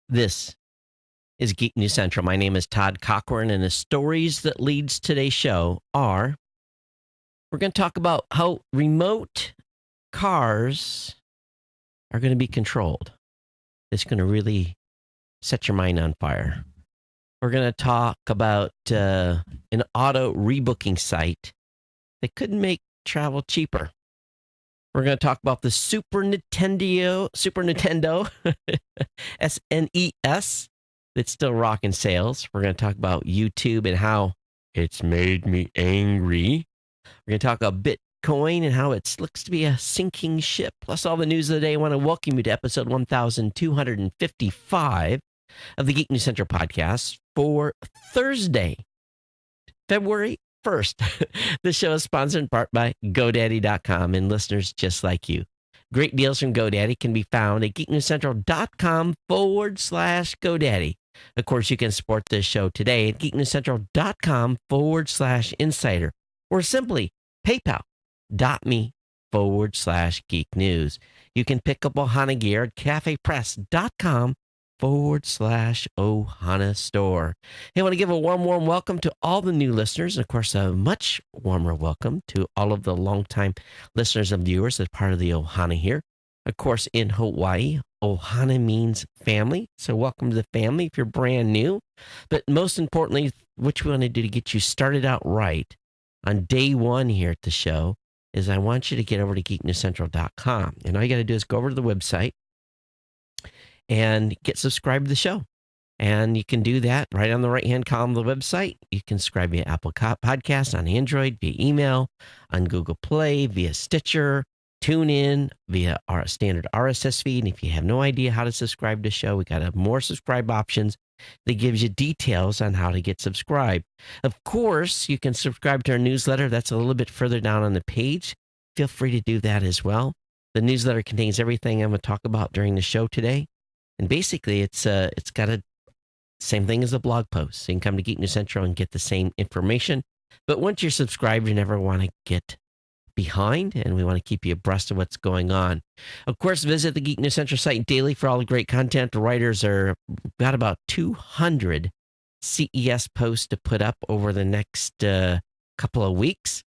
This is Geek News Central. My name is Todd Cochran, and the stories that leads today's show are we're going to talk about how remote cars are going to be controlled. It's going to really set your mind on fire. We're going to talk about an auto rebooking site that could make travel cheaper. We're going to talk about the Super Nintendo SNES that's still rocking sales. We're going to talk about YouTube and how it's made me angry. We're going to talk about Bitcoin and how it looks to be a sinking ship, plus all the news of the day. I want to welcome you to episode 1255 of the Geek News Central podcast for Thursday, February 1st. This show is sponsored in part by GoDaddy.com and listeners just like you. Great deals from GoDaddy can be found at geeknewscentral.com/GoDaddy. Of course, you can support this show today at geeknewscentral.com/insider or simply paypal.me/geeknews. You can pick up Ohana gear at cafepress.com/Ohana store. Hey, I want to give a warm welcome to all the new listeners. And of course, a much warmer welcome to all of the longtime listeners and viewers as part of the Ohana here. Of course, in Hawaii, Ohana means family. So welcome to the family if you're brand new. But most importantly, what we want to do to get you started out right on day one here at the show is I want you to get over to geeknewscentral.com. And all you got to do is go over to the website and get subscribed to the show. And you can do that right on the right-hand column of the website. You can subscribe via Apple Podcasts, on Android, via email, on Google Play, via Stitcher, TuneIn, via our standard RSS feed. And if you have no idea how to subscribe to the show, we got more subscribe options that gives you details on how to get subscribed. Of course, you can subscribe to our newsletter. That's a little bit further down on the page. Feel free to do that as well. The newsletter contains everything I'm going to talk about during the show today. And basically, it's got a same thing as a blog post. So you can come to Geek News Central and get the same information. But once you're subscribed, you never want to get behind, and we want to keep you abreast of what's going on. Of course, visit the Geek News Central site daily for all the great content. The writers got about 200 CES posts to put up over the next couple of weeks.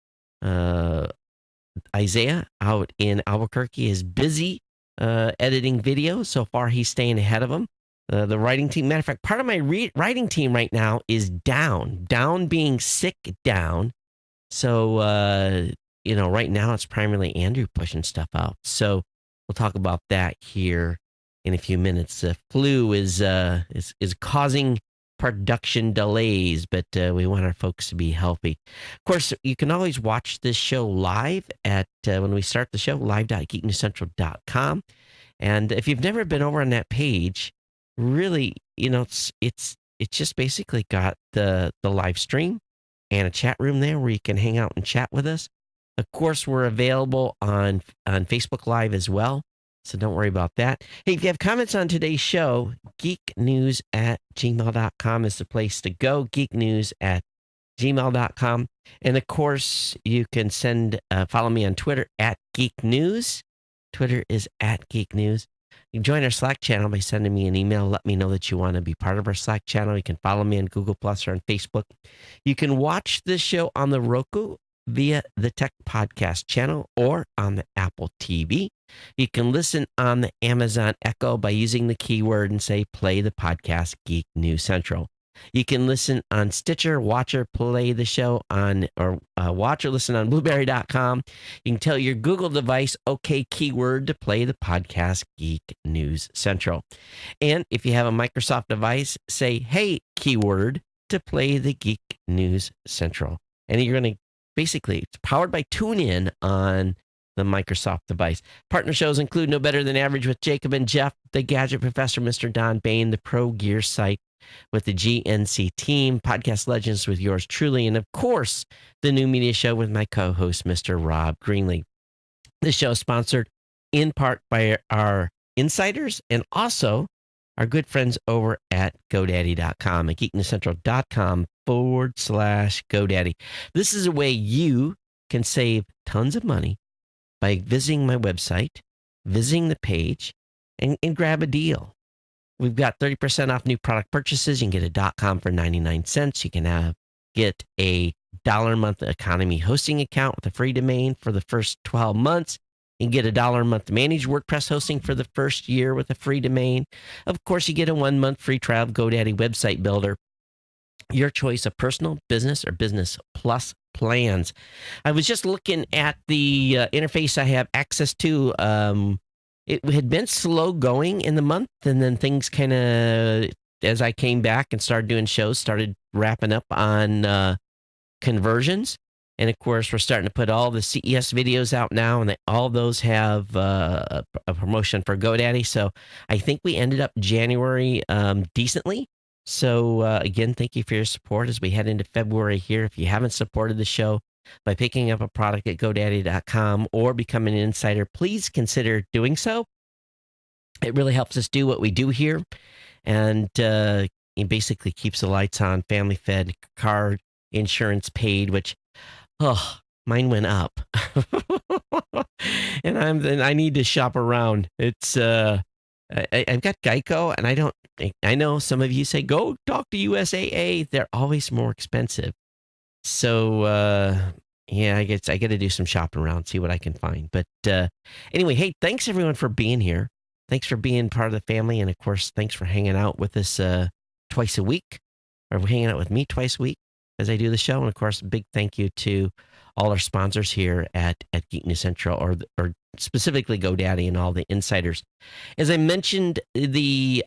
Isaiah out in Albuquerque is busy editing videos. So far, he's staying ahead of them. The writing team, matter of fact, part of my writing team right now is down being sick down. So, right now it's primarily Andrew pushing stuff out. So we'll talk about that here in a few minutes. The flu is causing production delays, but we want our folks to be healthy. Of course, you can always watch this show live at when we start the show, live.geeknewscentral.com. And if you've never been over on that page, really, it's just basically got the live stream and a chat room there where you can hang out and chat with us. Of course, we're available on Facebook Live as well, so don't worry about that. Hey, if you have comments on today's show, geeknews@gmail.com is the place to go, geeknews@gmail.com. And of course, you can follow me on Twitter @geeknews. Twitter is @geeknews. You can join our Slack channel by sending me an email. Let me know that you want to be part of our Slack channel. You can follow me on Google Plus or on Facebook. You can watch this show on the Roku via the Tech Podcast channel or on the Apple TV. You can listen on the Amazon Echo by using the keyword and say, play the podcast Geek News Central. You can listen on Stitcher, watch or play the show watch or listen on Blueberry.com. You can tell your Google device, okay, keyword to play the podcast Geek News Central. And if you have a Microsoft device, say, hey, keyword to play the Geek News Central. And you're going to basically, it's powered by TuneIn on the Microsoft device. Partner shows include No Better Than Average with Jacob and Jeff, The Gadget Professor, Mr. Don Bain, the Pro Gear Site with the GNC team, Podcast Legends with yours truly, and of course, the New Media Show with my co-host, Mr. Rob Greenlee. This show is sponsored in part by our insiders and also our good friends over at GoDaddy.com at geeknewscentral.com/GoDaddy. This is a way you can save tons of money by visiting my website, visiting the page, and grab a deal. We've got 30% off new product purchases. You can get a .com for 99 cents. You can get a $1 a month economy hosting account with a free domain for the first 12 months. You can get a $1 a month managed WordPress hosting for the first year with a free domain. Of course, you get a 1 month free trial of GoDaddy website builder. Your choice of personal, business, or business plus plans. I was just looking at the interface I have access to. It had been slow going in the month, and then things kind of, as I came back and started doing shows, started wrapping up on conversions. And of course, we're starting to put all the CES videos out now, and all those have a promotion for GoDaddy. So I think we ended up January decently. So again, thank you for your support as we head into February here. If you haven't supported the show by picking up a product at GoDaddy.com or becoming an insider, please consider doing so. It really helps us do what we do here, and it basically keeps the lights on, family fed, car insurance paid, which, mine went up. And I need to shop around. It's I've got Geico, and I know some of you say, go talk to USAA. They're always more expensive. So, yeah, I got to do some shopping around, see what I can find. But anyway, hey, thanks everyone for being here. Thanks for being part of the family. And of course, thanks for hanging out with us twice a week, or hanging out with me twice a week as I do the show. And of course, a big thank you to all our sponsors here at Geek News Central, or specifically GoDaddy and all the insiders. As I mentioned, the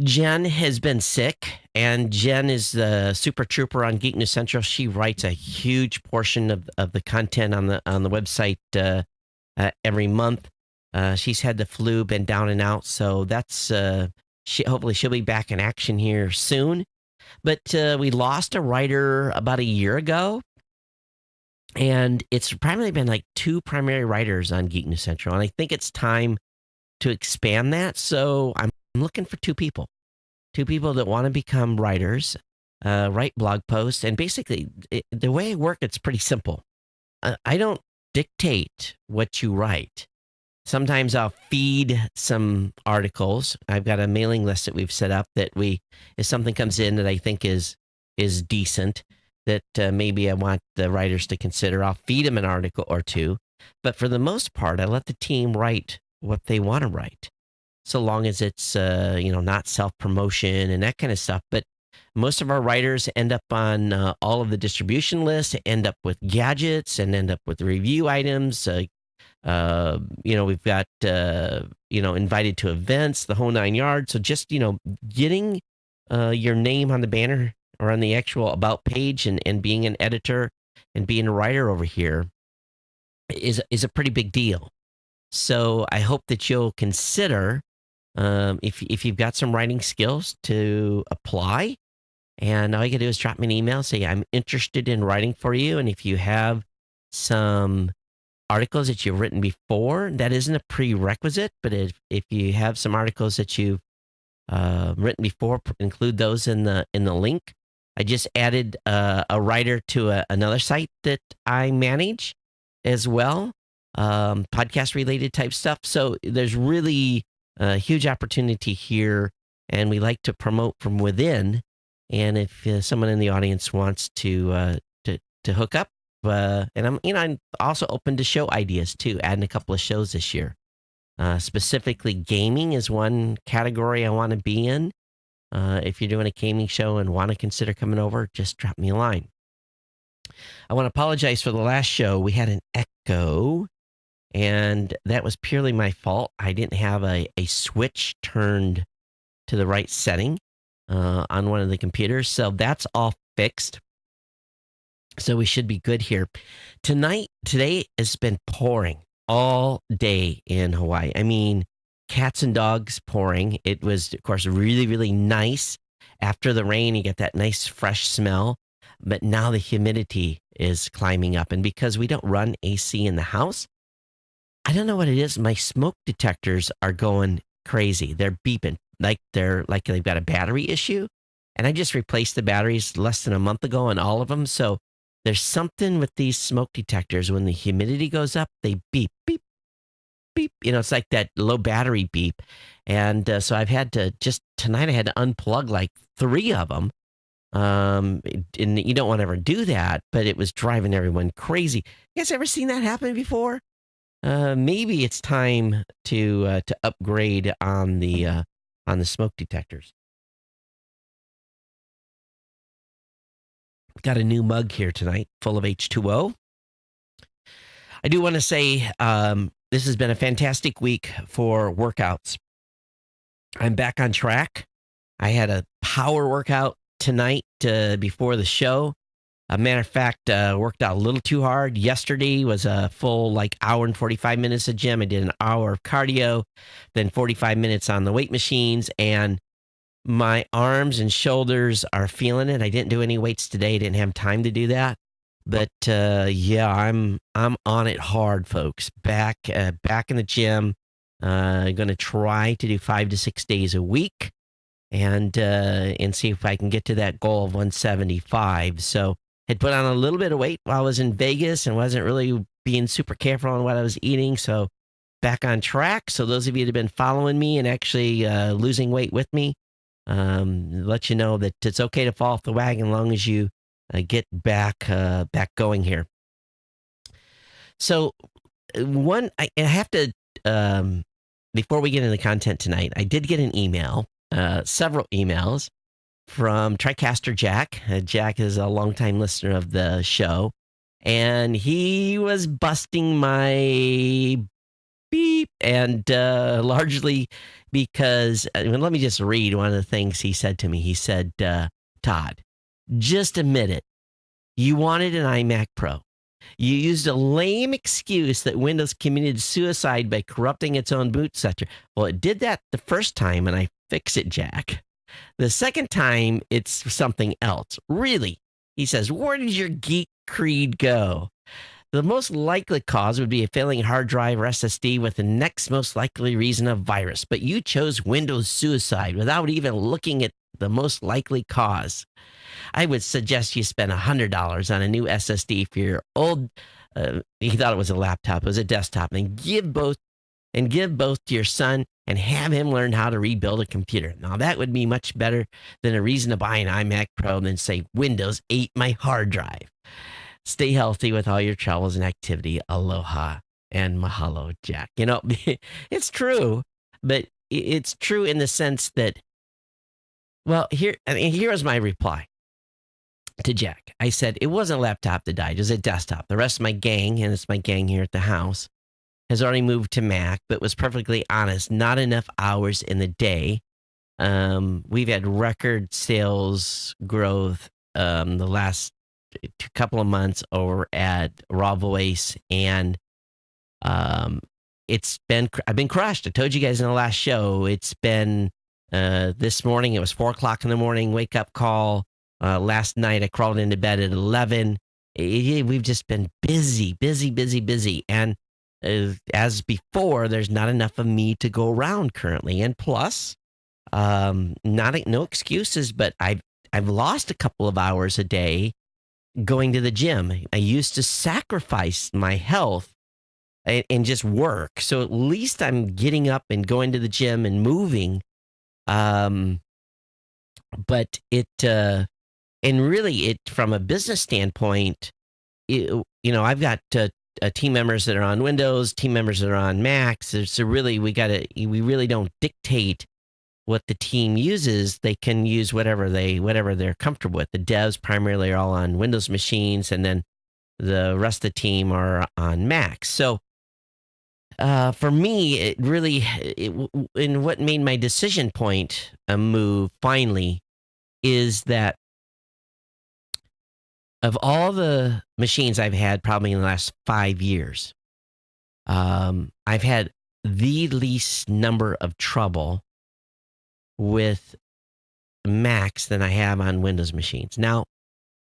Jen has been sick, and Jen is the super trooper on Geek News Central. She writes a huge portion of the content on the website every month. She's had the flu, been down and out, so that's hopefully she'll be back in action here soon. But we lost a writer about a year ago, and it's primarily been like 2 primary writers on Geek News Central, and I think it's time to expand that. So I'm looking for 2 people that want to become writers, write blog posts, and basically the way I work, it's pretty simple. I don't dictate what you write. Sometimes I'll feed some articles. I've got a mailing list that we've set up that if something comes in that I think is decent, that maybe I want the writers to consider, I'll feed them an article or 2. But for the most part, I let the team write what they want to write, so long as it's not self-promotion and that kind of stuff. But most of our writers end up on all of the distribution lists, end up with gadgets, and end up with review items. We've got invited to events, the whole 9 yards. So just getting your name on the banner or on the actual about page, and being an editor and being a writer over here is a pretty big deal. So I hope that you'll consider, if you've got some writing skills, to apply. And all you can do is drop me an email, say I'm interested in writing for you. And if you have some articles that you've written before, that isn't a prerequisite, but if you have some articles that you've written before, include those in the link. I just added a writer to another site that I manage as well, podcast related type stuff. So there's really a huge opportunity here, and we like to promote from within. And if someone in the audience wants to hook up, and I'm also open to show ideas too, adding a couple of shows this year. Specifically, gaming is one category I want to be in. If you're doing a gaming show and want to consider coming over, just drop me a line. I want to apologize for the last show. We had an echo, and that was purely my fault. I didn't have a switch turned to the right setting on one of the computers, so that's all fixed. So we should be good here. Today has been pouring all day in Hawaii. I mean, cats and dogs pouring. It was, of course, really, really nice. After the rain, you get that nice fresh smell. But now the humidity is climbing up. And because we don't run AC in the house, I don't know what it is. My smoke detectors are going crazy. They're beeping like they've got a battery issue. And I just replaced the batteries less than a month ago on all of them. So there's something with these smoke detectors. When the humidity goes up, they beep, beep. beep. It's like that low battery beep. And so I've had to tonight I had to unplug like 3 of them. And you don't want to ever do that, but it was driving everyone crazy. You guys ever seen that happen before? Maybe it's time to upgrade on the smoke detectors. Got a new mug here tonight, full of H2O. I do want to say this has been a fantastic week for workouts. I'm back on track. I had a power workout tonight before the show. A matter of fact, worked out a little too hard. Yesterday was a full like hour and 45 minutes of gym. I did an hour of cardio, then 45 minutes on the weight machines, and my arms and shoulders are feeling it. I didn't do any weights today. Didn't have time to do that. But yeah, I'm on it hard, folks. Back in the gym. Going to try to do 5 to 6 days a week, and see if I can get to that goal of 175. So had put on a little bit of weight while I was in Vegas and wasn't really being super careful on what I was eating. So back on track. So those of you that have been following me and actually losing weight with me, let you know that it's okay to fall off the wagon as long as you get back going here. So I have to, before we get into the content tonight, I did get an email, several emails from TriCaster Jack. Jack is a longtime listener of the show, and he was busting my beep, and largely because, let me just read one of the things he said to me. He said, Todd, just admit it. You wanted an iMac Pro. You used a lame excuse that Windows committed suicide by corrupting its own boot sector. Well, it did that the first time, and I fixed it, Jack. The second time, it's something else. Really? He says, where did your geek creed go? The most likely cause would be a failing hard drive or SSD, with the next most likely reason a virus. But you chose Windows suicide without even looking at the most likely cause. I would suggest you spend $100 on a new SSD for your old, he thought it was a laptop, it was a desktop, and give both to your son and have him learn how to rebuild a computer. Now, that would be much better than a reason to buy an iMac Pro and then say, Windows ate my hard drive. Stay healthy with all your travels and activity. Aloha and mahalo, Jack. It's true, but it's true in the sense that, well, here was my reply to Jack. I said, it wasn't a laptop that died. It was a desktop. The rest of my gang, and it's my gang here at the house, has already moved to Mac, but was perfectly honest, not enough hours in the day. We've had record sales growth the last couple of months over at Raw Voice, and I've been crushed. I told you guys in the last show, it's been this morning, it was 4:00 in the morning, wake up call. Last night I crawled into bed at 11. We've just been busy. And as before, there's not enough of me to go around currently. And plus, no excuses, but I've lost a couple of hours a day going to the gym. I used to sacrifice my health and just work. So at least I'm getting up and going to the gym and moving. But and really, from a business standpoint, I've got team members that are on Windows, team members that are on Macs. So really, we really don't dictate what the team uses. They can use whatever they're comfortable with. The devs primarily are all on Windows machines, and then the rest of the team are on Macs. So for me, and what made my decision point a move finally is that of all the machines I've had probably in the last 5 years, I've had the least number of trouble with Macs than I have on Windows machines. Now,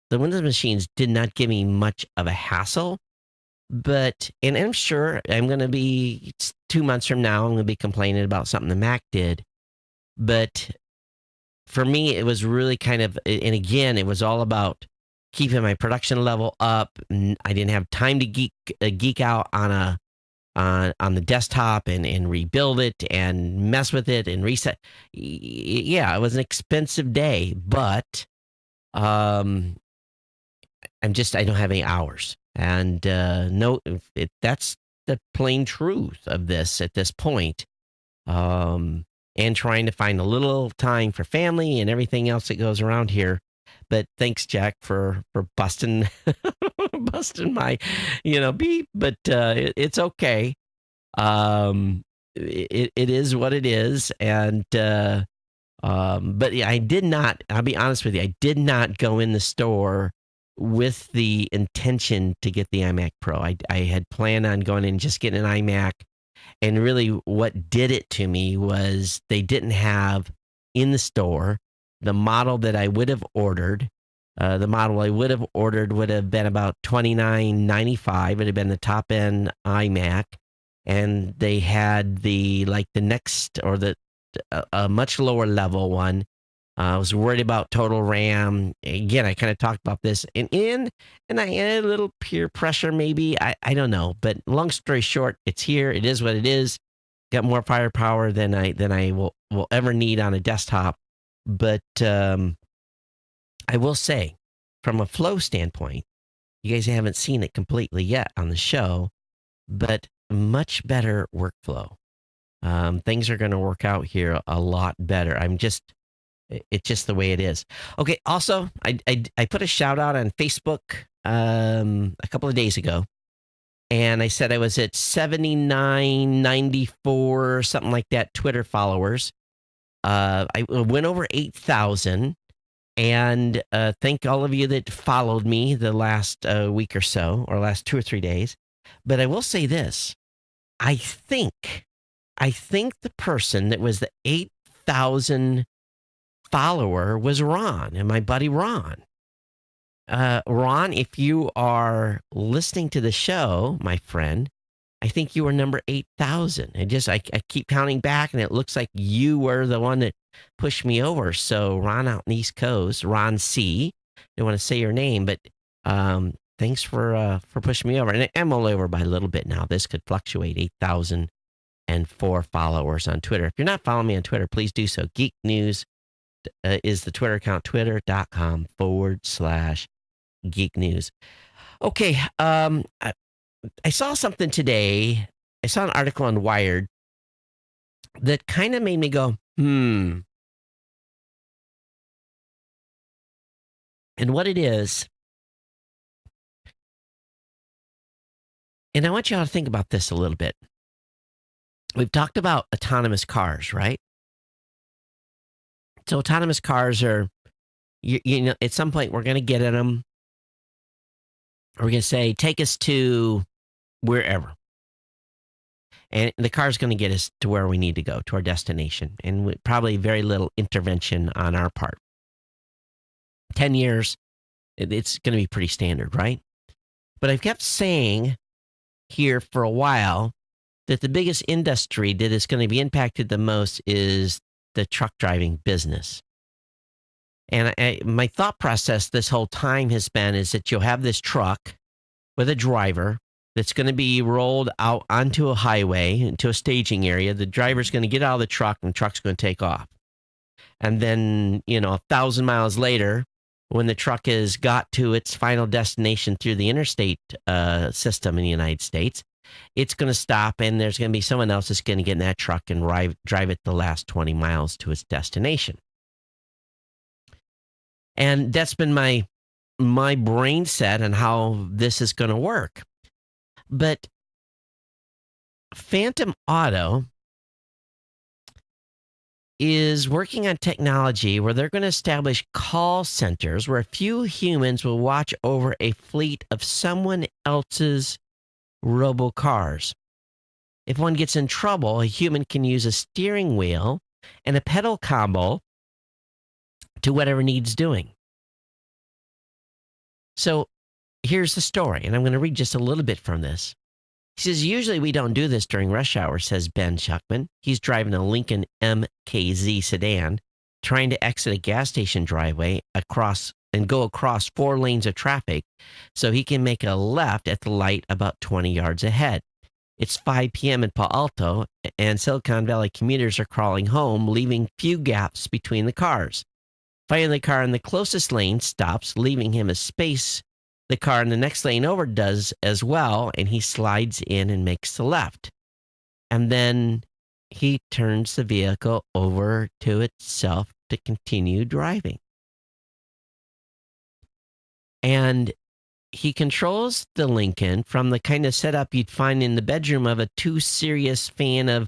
the Windows machines did not give me much of a hassle, but, and I'm sure I'm going to be 2 months from now, I'm going to be complaining about something the Mac did. But for me, it was really kind of, and again, it was all about keeping my production level up. I didn't have time to geek out on on the desktop and rebuild it and mess with it and reset. Yeah, it was an expensive day, but um, I don't have any hours, and no, that's the plain truth of this at this point. And trying to find a little time for family and everything else that goes around here. But thanks, Jack, for busting busting my, beep. But it's okay. It is what it is, and but yeah, I did not. I'll be honest with you. I did not go in the store with the intention to get the iMac Pro. I had planned on going in and just getting an iMac. And really, what did it to me was they didn't have in the store the model that I would have ordered. The model I would have ordered would have been about $29.95. It would have been the top end iMac, and they had the next or a much lower level one. I was worried about total RAM. Again, I kind of talked about this, and I had a little peer pressure, maybe. I don't know, but long story short, it's here. It is what it is. Got more firepower than I will ever need on a desktop. But I will say, from a flow standpoint, you guys haven't seen it completely yet on the show, but much better workflow. Things are going to work out here a lot better. It's just the way it is. Okay. Also, I put a shout out on Facebook a couple of days ago, and I said I was at 7994, something like that, Twitter followers. I went over 8,000, and thank all of you that followed me the last week or so, or last 2 or 3 days. But I will say this: I think the person that was the 8,000 follower was Ron, and my buddy Ron. Ron, if you are listening to the show, my friend, I think you were number 8,000. I keep counting back, and it looks like you were the one that pushed me over. So Ron out in the East Coast, Ron C. I don't want to say your name, but thanks for pushing me over. And I'm all over by a little bit now. This could fluctuate. 8,004 followers on Twitter. If you're not following me on Twitter, please do so. Geek News is the Twitter account, twitter.com/Geek News. Okay. I saw something today. I saw an article on Wired that kind of made me go, And what it is, and I want you all to think about this a little bit. We've talked about autonomous cars, right? So autonomous cars are, at some point we're going to get in them. We're going to say, take us to wherever. And the car's going to get us to where we need to go, to our destination. And with probably very little intervention on our part. 10 years, it's going to be pretty standard, right? But I've kept saying here for a while that the biggest industry that is going to be impacted the most is the truck driving business. And my thought process this whole time has been is that you'll have this truck with a driver that's going to be rolled out onto a highway, into a staging area. The driver's going to get out of the truck, and the truck's going to take off. And then, 1,000 miles later, when the truck has got to its final destination through the interstate system in the United States, it's going to stop, and there's going to be someone else that's going to get in that truck and drive it the last 20 miles to its destination. And that's been my brain set on how this is going to work. But Phantom Auto is working on technology where they're going to establish call centers where a few humans will watch over a fleet of someone else's robocars. If one gets in trouble, a human can use a steering wheel and a pedal combo to whatever needs doing. So here's the story, and I'm going to read just a little bit from this. He says, usually we don't do this during rush hour, says Ben Schuckman. He's driving a Lincoln MKZ sedan, trying to exit a gas station driveway and go across 4 lanes of traffic so he can make a left at the light about 20 yards ahead. It's 5 p.m. in Palo Alto, and Silicon Valley commuters are crawling home, leaving few gaps between the cars. Finally, the car in the closest lane stops, leaving him a space. The car in the next lane over does as well, and he slides in and makes the left. And then he turns the vehicle over to itself to continue driving. And he controls the Lincoln from the kind of setup you'd find in the bedroom of a too serious fan of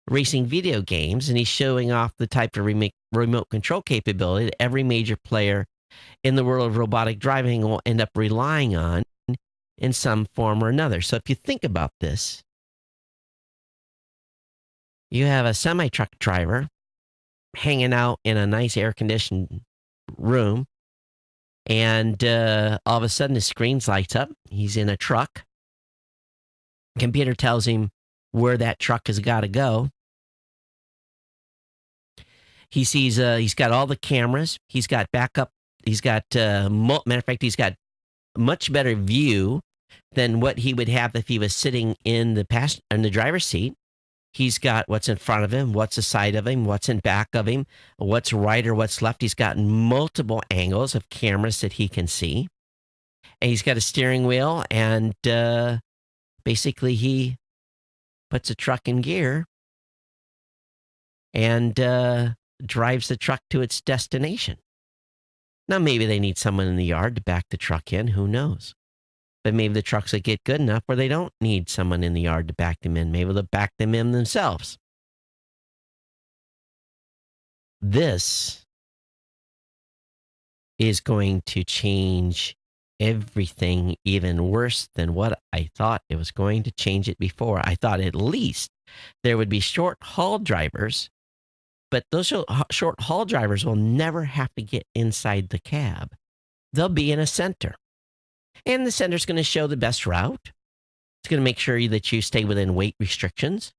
racing video games, and he's showing off the type of remote control capability that every major player in the world of robotic driving will end up relying on in some form or another. So if you think about this, you have a semi-truck driver hanging out in a nice air-conditioned room, and all of a sudden his screen lights up. He's in a truck. Computer tells him where that truck has got to go. He sees he's got all the cameras. He's got backup. He's got, matter of fact, he's got much better view than what he would have if he was sitting in the driver's seat. He's got what's in front of him, what's aside of him, what's in back of him, what's right or what's left. He's got multiple angles of cameras that he can see. And he's got a steering wheel, and basically he puts a truck in gear and drives the truck to its destination. Now, maybe they need someone in the yard to back the truck in. Who knows? But maybe the trucks will get good enough where they don't need someone in the yard to back them in. Maybe they'll back them in themselves. This is going to change everything even worse than what I thought it was going to change it before. I thought at least there would be short-haul drivers, but those short-haul drivers will never have to get inside the cab. They'll be in a center. And the center's going to show the best route. It's going to make sure that you stay within weight restrictions.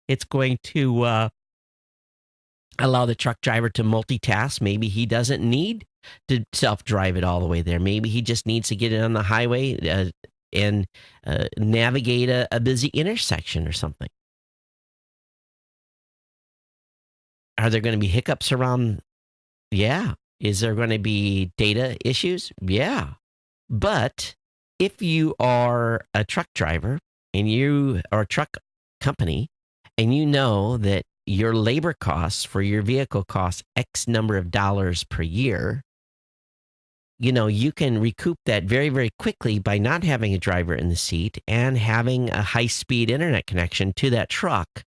It's going to allow the truck driver to multitask. Maybe he doesn't need to self-drive it all the way there. Maybe he just needs to get it on the highway and navigate a busy intersection or something. Are there going to be hiccups around? Yeah. Is there going to be data issues? Yeah. But if you are a truck driver and you are a truck company and you know that your labor costs for your vehicle costs X number of dollars per year, you can recoup that very, very quickly by not having a driver in the seat and having a high-speed internet connection to that truck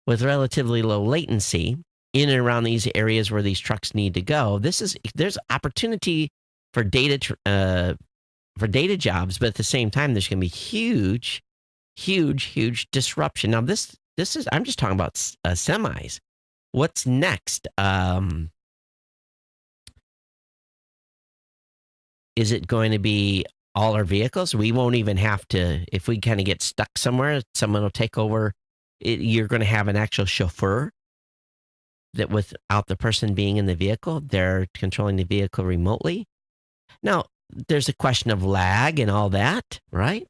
with relatively low latency in and around these areas where these trucks need to go. There's opportunity for data jobs, but at the same time, there's going to be huge disruption. Now, this is I'm just talking about semis. What's next? Is it going to be all our vehicles? We won't even have to. If we kind of get stuck somewhere, someone will take over. You're going to have an actual chauffeur that, without the person being in the vehicle, they're controlling the vehicle remotely. Now, there's a question of lag and all that, right?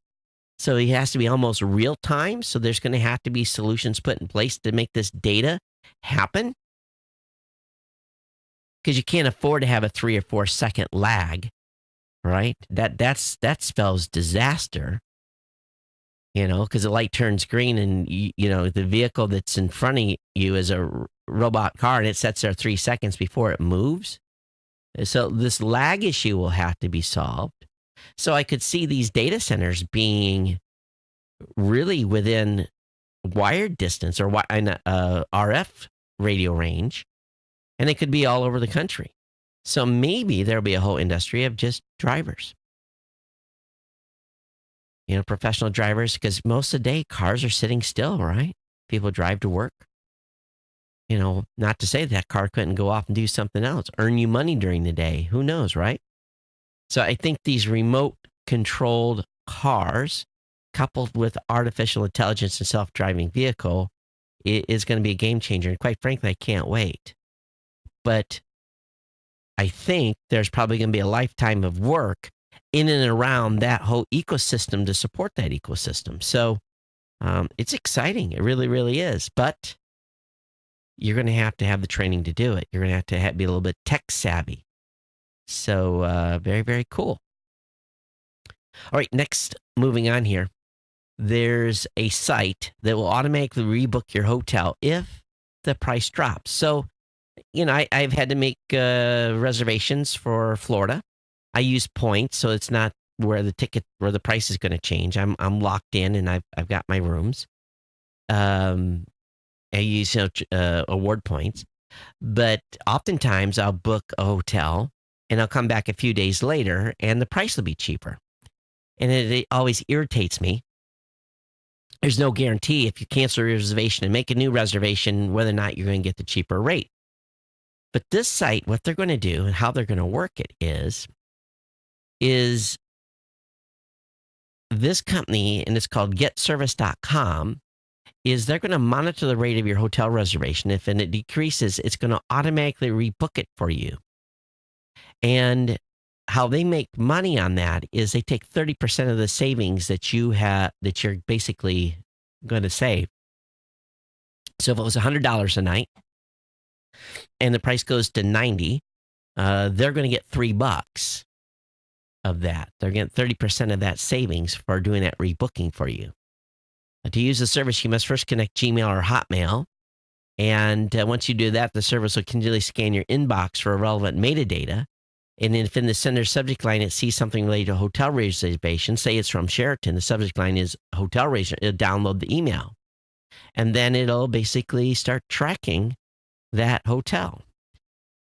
So he has to be almost real time. So there's going to have to be solutions put in place to make this data happen. Because you can't afford to have a 3 or 4 second lag, right? That spells disaster. Because the light turns green and the vehicle that's in front of you is a robot car, and it sets there 3 seconds before it moves. So this lag issue will have to be solved. So I could see these data centers being really within wired distance or RF radio range, and they could be all over the country. So maybe there'll be a whole industry of just drivers. Professional drivers, because most of the day cars are sitting still, right? People drive to work. Not to say that car couldn't go off and do something else, earn you money during the day. Who knows, right? So I think these remote controlled cars coupled with artificial intelligence and self-driving vehicle is going to be a game changer. And quite frankly, I can't wait. But I think there's probably going to be a lifetime of work in and around that whole ecosystem to support that ecosystem. So it's exciting. It really, really is. But you're going to have the training to do it. You're going to have be a little bit tech savvy. So very, very cool. All right, next, moving on here. There's a site that will automatically rebook your hotel if the price drops. So, I've had to make reservations for Florida. I use points, so it's not where the price is going to change. I'm locked in, and I've got my rooms. I use award points, but oftentimes I'll book a hotel, and I'll come back a few days later, and the price will be cheaper, and it always irritates me. There's no guarantee if you cancel your reservation and make a new reservation whether or not you're going to get the cheaper rate. But this site, what they're going to do and how they're going to work it is this company, and it's called getservice.com, is they're going to monitor the rate of your hotel reservation. If it decreases, it's going to automatically rebook it for you. And how they make money on that is they take 30% of the savings that you're basically going to save. So if it was $100 a night and the price goes to $90, they're going to get $3 of that. They're getting 30% of that savings for doing that rebooking for you. To use the service, you must first connect Gmail or Hotmail. And once you do that, the service will continually scan your inbox for relevant metadata. And if in the sender's subject line it sees something related to hotel reservation, say it's from Sheraton, the subject line is hotel reservation, it'll download the email. And then it'll basically start tracking that hotel.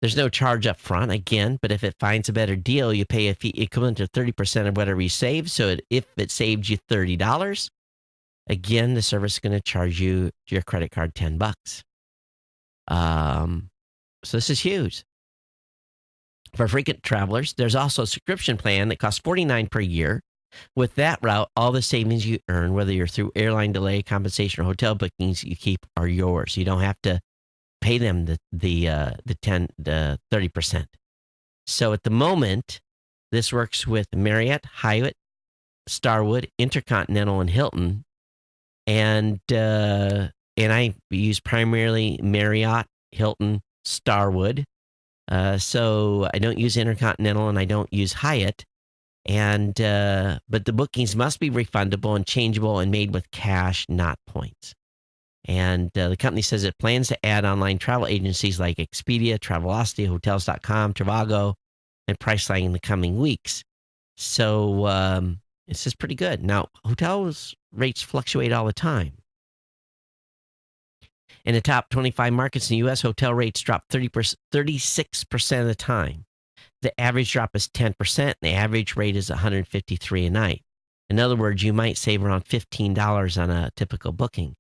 There's no charge up front, again, but if it finds a better deal, you pay a fee equivalent to 30% of whatever you save. So if it saved you $30, again, the service is going to charge you your credit card $10. So this is huge. For frequent travelers, there's also a subscription plan that costs $49 per year. With that route, all the savings you earn, whether you're through airline delay, compensation, or hotel bookings you keep, are yours. You don't have to pay them the 30%. So at the moment, this works with Marriott, Hyatt, Starwood, Intercontinental, and Hilton. And I use primarily Marriott, Hilton, Starwood. So I don't use Intercontinental and I don't use Hyatt. And but the bookings must be refundable and changeable and made with cash, not points. And the company says it plans to add online travel agencies like Expedia, Travelocity, Hotels.com, Trivago, and Priceline in the coming weeks. So this is pretty good. Now, hotels rates fluctuate all the time. In the top 25 markets in the U.S., hotel rates drop 36% of the time. The average drop is 10%, and the average rate is $153 a night. In other words, you might save around $15 on a typical booking.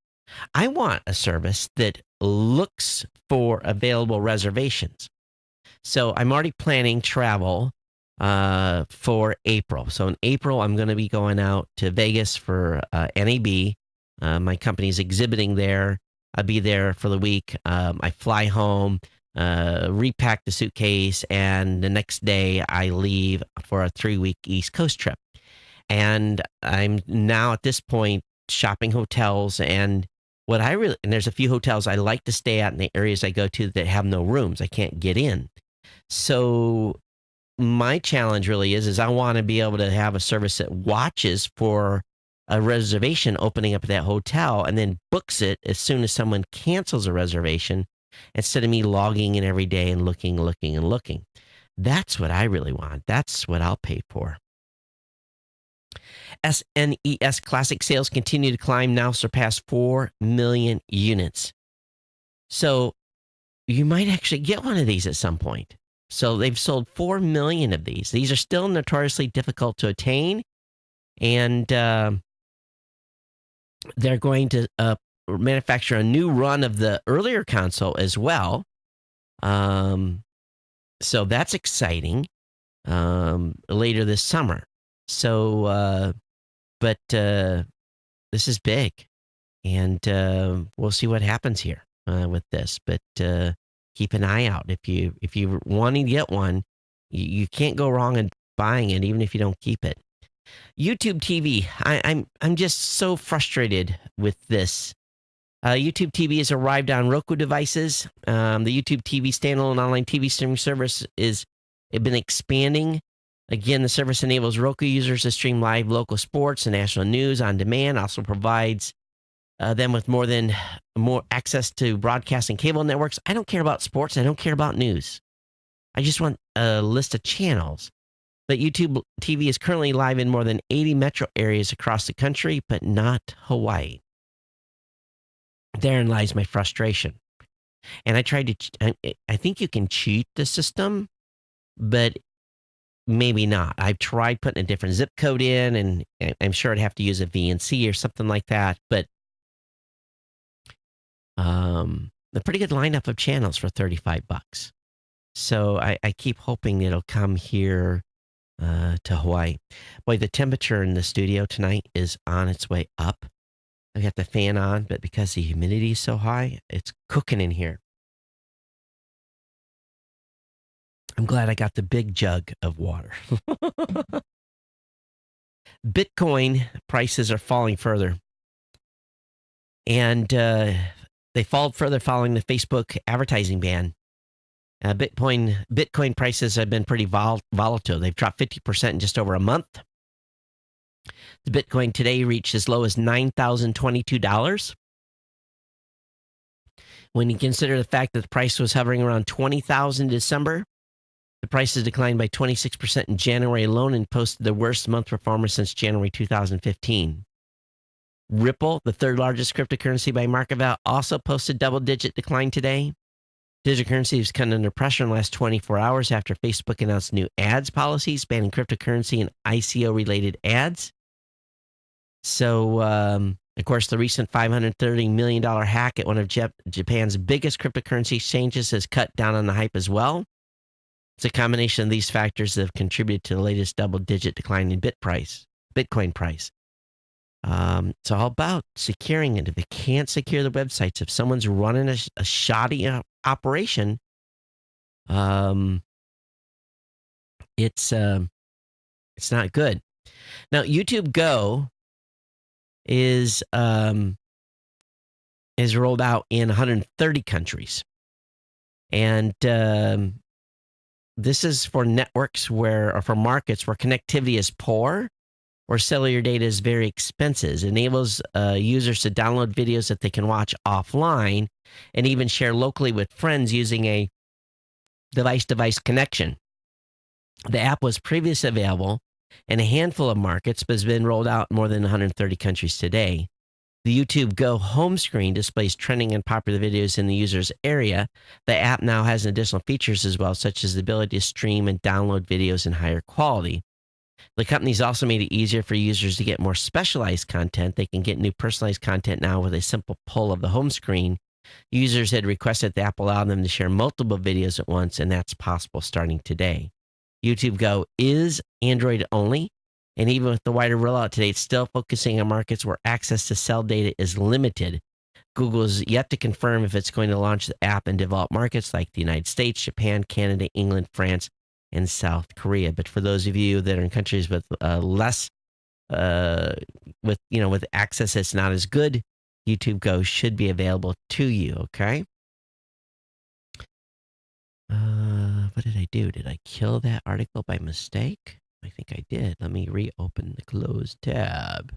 I want a service that looks for available reservations. So I'm already planning travel for April. So in April, I'm going to be going out to Vegas for NAB. My company's exhibiting there. I'll be there for the week. I fly home, repack the suitcase, and the next day I leave for a 3-week East Coast trip. And I'm now at this point shopping hotels, and there's a few hotels I like to stay at in the areas I go to that have no rooms. I can't get in. So my challenge really is I want to be able to have a service that watches for a reservation opening up at that hotel and then books it as soon as someone cancels a reservation, instead of me logging in every day and looking. That's what I really want. That's what I'll pay for. SNES Classic sales continue to climb, now surpass 4 million units. So you might actually get one of these at some point. So they've sold 4 million of these. These are still notoriously difficult to attain. And they're going to manufacture a new run of the earlier console as well. So that's exciting later this summer. So, but this is big. And we'll see what happens here with this. But keep an eye out. If you want to get one, you can't go wrong buying it, even if you don't keep it. YouTube TV. I'm just so frustrated with this. YouTube TV has arrived on Roku devices. The YouTube TV standalone online TV streaming service is been expanding. Again, the service enables Roku users to stream live local sports and national news on demand. Also provides them with more access to broadcasting cable networks. I don't care about sports. I don't care about news. I just want a list of channels. But YouTube TV is currently live in more than 80 metro areas across the country, but not Hawaii. Therein lies my frustration. And I tried to, I think you can cheat the system, but maybe not. I've tried putting a different zip code in, and I'm sure I'd have to use a VNC or something like that. But a pretty good lineup of channels for $35. So I keep hoping it'll come here to Hawaii. Boy, the temperature in the studio tonight is on its way up. I got the fan on, but because the humidity is so high, it's cooking in here. I'm glad I got the big jug of water. Bitcoin prices are falling further. And they fall further following the Facebook advertising ban. Bitcoin prices have been pretty volatile. They've dropped 50% in just over a month. The Bitcoin today reached as low as $9,022. When you consider the fact that the price was hovering around $20,000 in December, the price has declined by 26% in January alone and posted the worst month performance since January 2015. Ripple, the third largest cryptocurrency by market value, also posted double-digit decline today. Digital currency has come under pressure in the last 24 hours after Facebook announced new ads policies banning cryptocurrency and ICO-related ads. So, of course, the recent $530 million hack at one of Japan's biggest cryptocurrency exchanges has cut down on the hype as well. It's a combination of these factors that have contributed to the latest double-digit decline in Bitcoin price. It's all about securing it. If they can't secure the websites, if someone's running a shoddy operation, it's not good. Now, YouTube Go is rolled out in 130 countries, and this is for networks or for markets where connectivity is poor or cellular data is very expensive. It enables users to download videos that they can watch offline and even share locally with friends using a device-to-device connection. The app was previously available in a handful of markets, but has been rolled out in more than 130 countries today. The YouTube Go home screen displays trending and popular videos in the user's area. The app now has additional features as well, such as the ability to stream and download videos in higher quality. The company's also made it easier for users to get more specialized content. They can get new personalized content now with a simple pull of the home screen. Users had requested the app allow them to share multiple videos at once, and that's possible starting today. YouTube Go is Android only, and even with the wider rollout today, it's still focusing on markets where access to cell data is limited. Google is yet to confirm if it's going to launch the app in developed markets like the United States, Japan, Canada, England, France, and South Korea. But for those of you that are in countries with less, with access that's not as good, YouTube Go should be available to you. Okay. What did I do? Did I kill that article by mistake? I think I did. Let me reopen the closed tab.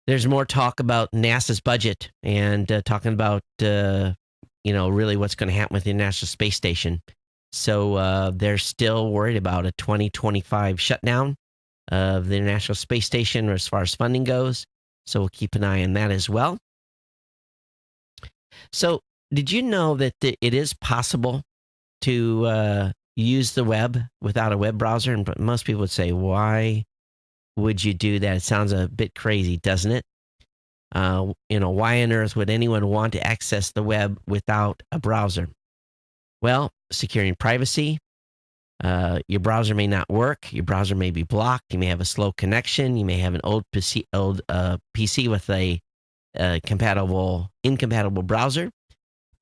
There's more talk about NASA's budget and talking about, really what's going to happen with the International Space Station. So they're still worried about a 2025 shutdown of the International Space Station as far as funding goes. So we'll keep an eye on that as well. So did you know that it is possible to use the web without a web browser? And most people would say, why would you do that? It sounds a bit crazy, doesn't it? Why on earth would anyone want to access the web without a browser? Well, securing privacy. Your browser may not work. Your browser may be blocked. You may have a slow connection. You may have an old PC with a incompatible browser.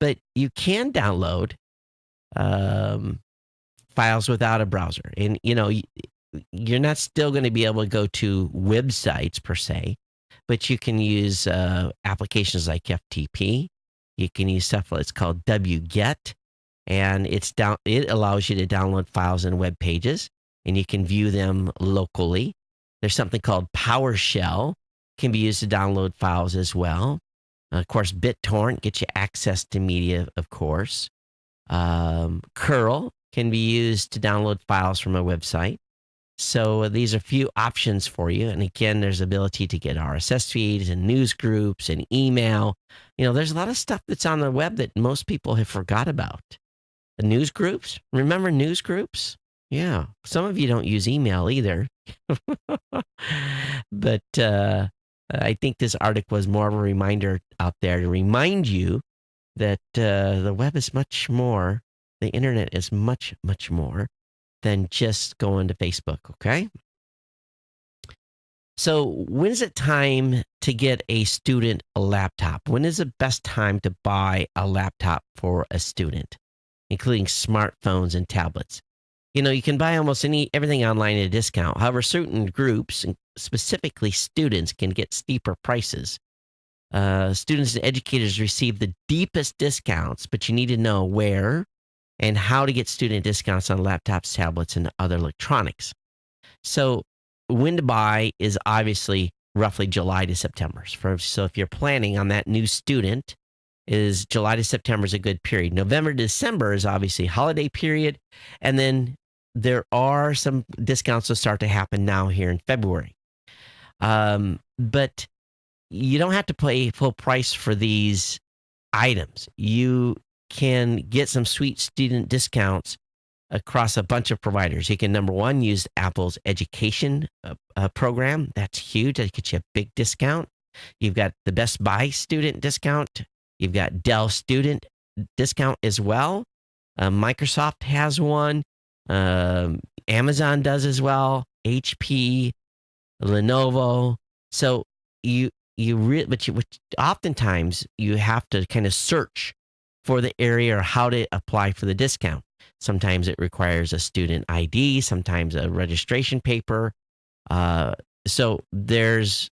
But you can download files without a browser. And, you're not still going to be able to go to websites per se, but you can use applications like FTP. You can use stuff that's called wget, and it allows you to download files and web pages, and you can view them locally. There's something called PowerShell, can be used to download files as well. Of course, BitTorrent gets you access to media, of course. Curl can be used to download files from a website. So these are a few options for you. And again, there's ability to get RSS feeds and news groups and email. There's a lot of stuff that's on the web that most people have forgot about. The news groups, remember news groups? Yeah, some of you don't use email either. But I think this article was more of a reminder out there to remind you that the web is much more, the internet is much, much more than just going to Facebook, okay? So when is it time to get a student a laptop? When is the best time to buy a laptop for a student, including smartphones and tablets? You can buy almost everything online at a discount. However, certain groups, and specifically students, can get steeper prices. Students and educators receive the deepest discounts, but you need to know where and how to get student discounts on laptops, tablets, and other electronics. So when to buy is obviously roughly July to September. So if you're planning on that new student, is July to September is a good period. November to December is obviously holiday period. And then there are some discounts that start to happen now here in February. But you don't have to pay full price for these items. You can get some sweet student discounts across a bunch of providers. You can, number one, use Apple's education program. That's huge. That gets you a big discount. You've got the Best Buy student discount. You've got Dell student discount as well. Microsoft has one. Amazon does as well. HP, Lenovo. So oftentimes you have to kind of search for the area or how to apply for the discount. Sometimes it requires a student ID, sometimes a registration paper. So there's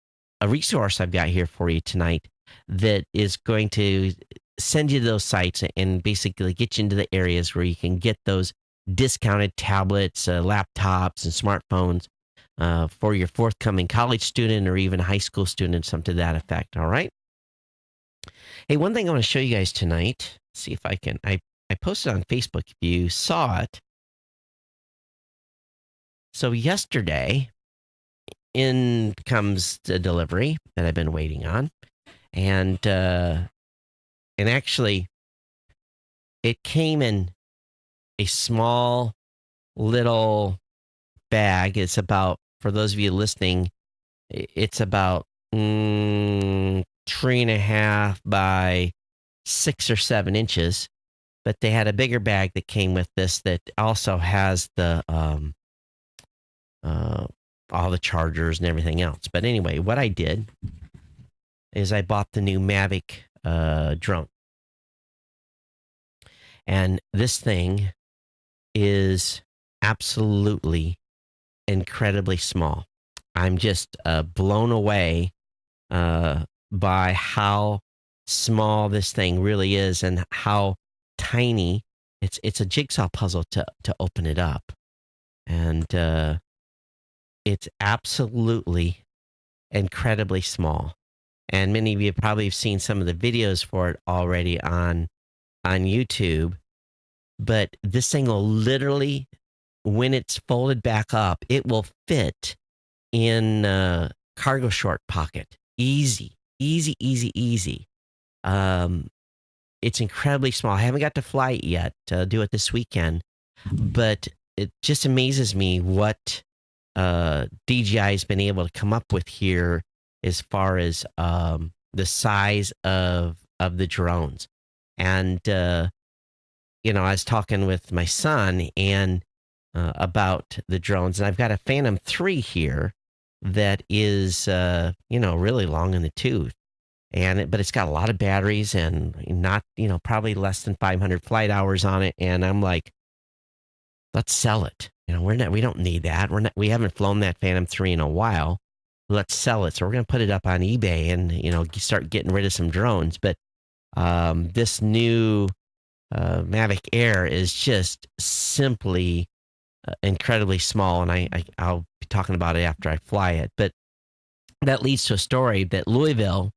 a resource I've got here for you tonight that is going to send you to those sites and basically get you into the areas where you can get those discounted tablets, laptops, and smartphones for your forthcoming college student or even high school student, something to that effect. All right. Hey, one thing I want to show you guys tonight, see if I can, I posted on Facebook if you saw it. So yesterday, in comes the delivery that I've been waiting on. And actually, it came in a small little bag. It's about, for those of you listening, it's about 3.5 by 6 or 7 inches. But they had a bigger bag that came with this that also has the all the chargers and everything else. But anyway, what I did is I bought the new Mavic drone. And this thing is absolutely incredibly small. I'm just blown away by how small this thing really is and how tiny. It's a jigsaw puzzle to open it up. And it's absolutely incredibly small. And many of you probably have seen some of the videos for it already on YouTube. But this thing will literally, when it's folded back up, it will fit in a cargo short pocket. Easy, easy, easy, easy. It's incredibly small. I haven't got to fly it yet, do it this weekend. But it just amazes me what DJI has been able to come up with here as far as the size of the drones. And, I was talking with my son and about the drones, and I've got a Phantom 3 here that is, really long in the tooth. But it's got a lot of batteries and not, probably less than 500 flight hours on it. And I'm like, Let's sell it. We don't need that. We haven't flown that Phantom 3 in a while. Let's sell it. So we're going to put it up on eBay and, start getting rid of some drones. But this new Mavic Air is just simply incredibly small. And I'll be talking about it after I fly it. But that leads to a story that Louisville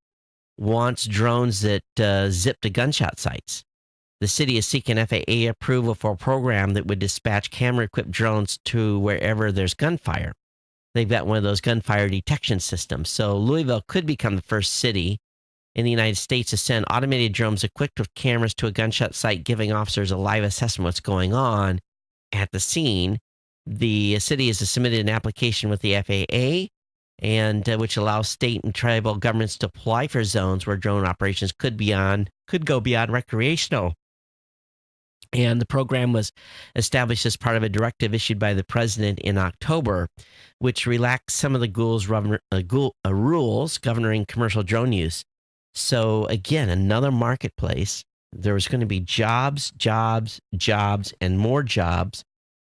wants drones that zip to gunshot sites. The city is seeking FAA approval for a program that would dispatch camera-equipped drones to wherever there's gunfire. They've got one of those gunfire detection systems. So Louisville could become the first city in the United States to send automated drones equipped with cameras to a gunshot site, giving officers a live assessment of what's going on at the scene. The city has submitted an application with the FAA, and which allows state and tribal governments to apply for zones where drone operations could go beyond recreational. And the program was established as part of a directive issued by the president in October, which relaxed some of the rules governing commercial drone use. So again, another marketplace. There was going to be jobs, and more jobs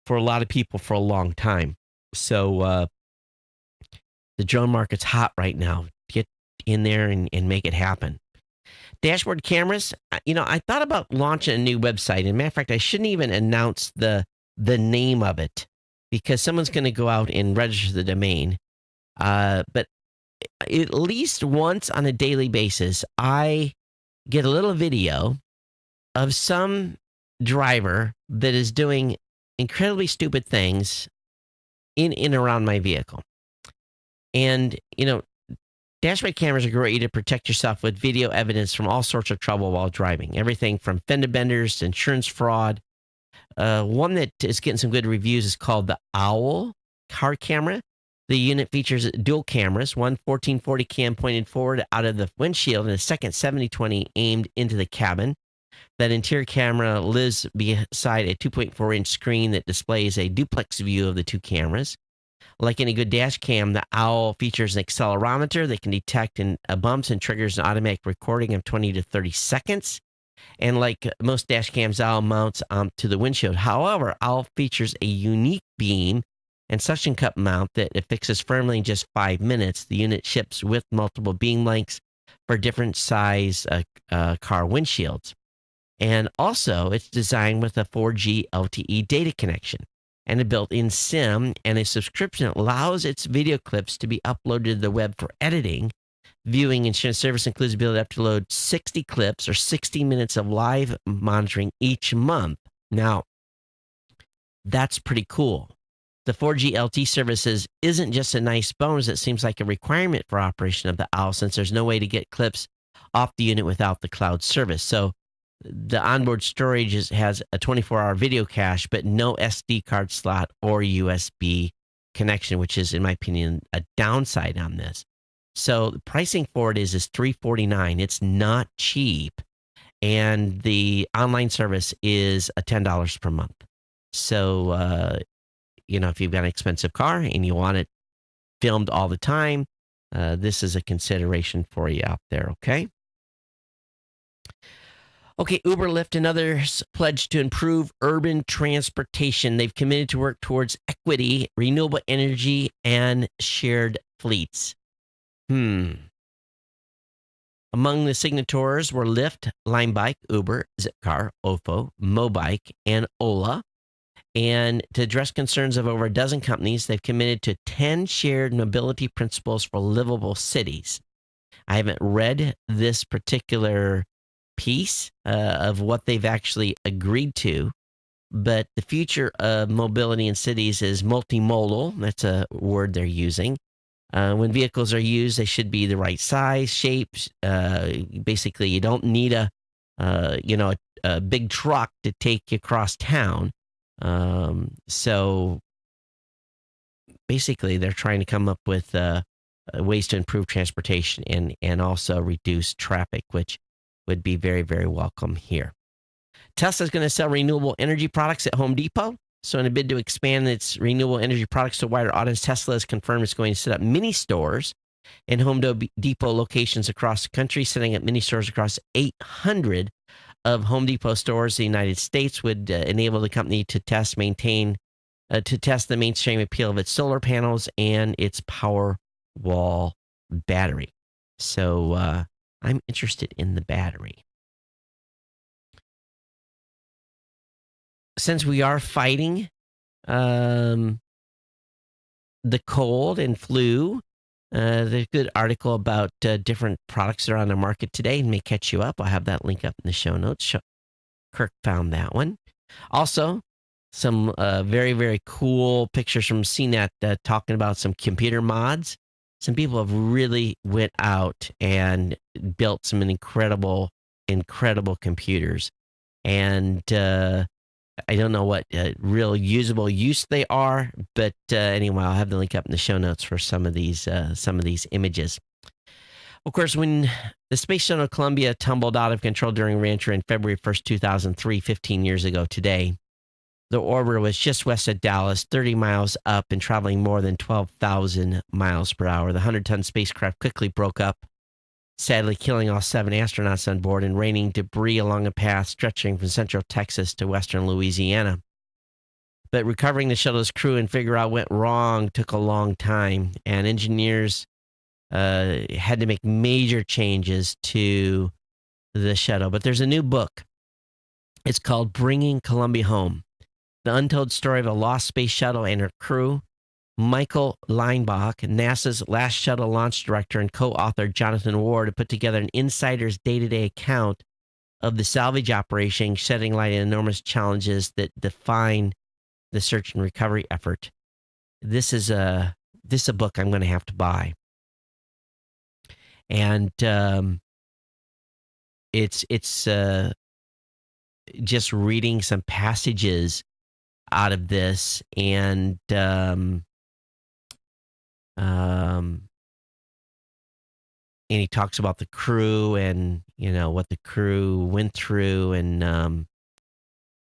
for a lot of people for a long time. So the drone market's hot right now. Get in there and make it happen. Dashboard cameras. I thought about launching a new website. And matter of fact, I shouldn't even announce the name of it because someone's going to go out and register the domain. But at least once on a daily basis, I get a little video of some driver that is doing incredibly stupid things in and around my vehicle. And, dashboard cameras are great to protect yourself with video evidence from all sorts of trouble while driving. Everything from fender benders to insurance fraud. One that is getting some good reviews is called the Owl car camera. The unit features dual cameras, one 1440 cam pointed forward out of the windshield and a second 7020 aimed into the cabin. That interior camera lives beside a 2.4-inch screen that displays a duplex view of the two cameras. Like any good dash cam, the Owl features an accelerometer that can detect bumps and triggers an automatic recording of 20 to 30 seconds. And like most dash cams, Owl mounts to the windshield. However, Owl features a unique beam and suction cup mount that it fixes firmly in just 5 minutes. The unit ships with multiple beam lengths for different size car windshields. And also, it's designed with a 4G LTE data connection and a built-in SIM, and a subscription that allows its video clips to be uploaded to the web for editing. Viewing insurance service includes the ability to upload 60 clips or 60 minutes of live monitoring each month. Now, that's pretty cool. The 4G LTE services isn't just a nice bonus, it seems like a requirement for operation of the Owl since there's no way to get clips off the unit without the cloud service. So the onboard storage has a 24-hour video cache, but no SD card slot or USB connection, which is, in my opinion, a downside on this. So the pricing for it is $349. It's not cheap. And the online service is $10 per month. So, if you've got an expensive car and you want it filmed all the time, this is a consideration for you out there, okay? Okay, Uber, Lyft, and others pledge to improve urban transportation. They've committed to work towards equity, renewable energy, and shared fleets. Among the signatories were Lyft, Limebike, Uber, Zipcar, Ofo, Mobike, and Ola. And to address concerns of over a dozen companies, they've committed to 10 shared mobility principles for livable cities. I haven't read this particular piece of what they've actually agreed to, but the future of mobility in cities is multimodal. That's a word they're using. When vehicles are used, they should be the right size, shapes. Basically, you don't need a big truck to take you across town. So basically, they're trying to come up with ways to improve transportation and also reduce traffic, which would be very, very welcome here. Tesla's going to sell renewable energy products at Home Depot. So in a bid to expand its renewable energy products to a wider audience, Tesla has confirmed it's going to set up mini stores in Home Depot locations across the country, setting up mini stores across 800 of Home Depot stores in the United States would enable the company to test the mainstream appeal of its solar panels and its power wall battery. So I'm interested in the battery. Since we are fighting the cold and flu, there's a good article about different products that are on the market today and may catch you up. I'll have that link up in the show notes. Kirk found that one. Also, some very, very cool pictures from CNET talking about some computer mods. Some people have really went out and built some incredible, incredible computers. And I don't know what real usable use they are, but anyway, I'll have the link up in the show notes for some of these images. Of course, when the Space Shuttle Columbia tumbled out of control during reentry on February 1st, 2003, 15 years ago today, the orbiter was just west of Dallas, 30 miles up and traveling more than 12,000 miles per hour. The 100-ton spacecraft quickly broke up, sadly killing all 7 astronauts on board and raining debris along a path stretching from central Texas to western Louisiana. But recovering the shuttle's crew and figure out what went wrong took a long time, and engineers had to make major changes to the shuttle. But there's a new book. It's called Bringing Columbia Home, The Untold Story of a Lost Space Shuttle and Her Crew. Michael Leinbach, NASA's last shuttle launch director, and co-author Jonathan Ward put together an insider's day-to-day account of the salvage operation, shedding light on enormous challenges that define the search and recovery effort. This is a book I'm going to have to buy. And it's just reading some passages out of this, and he talks about the crew and what the crew went through, and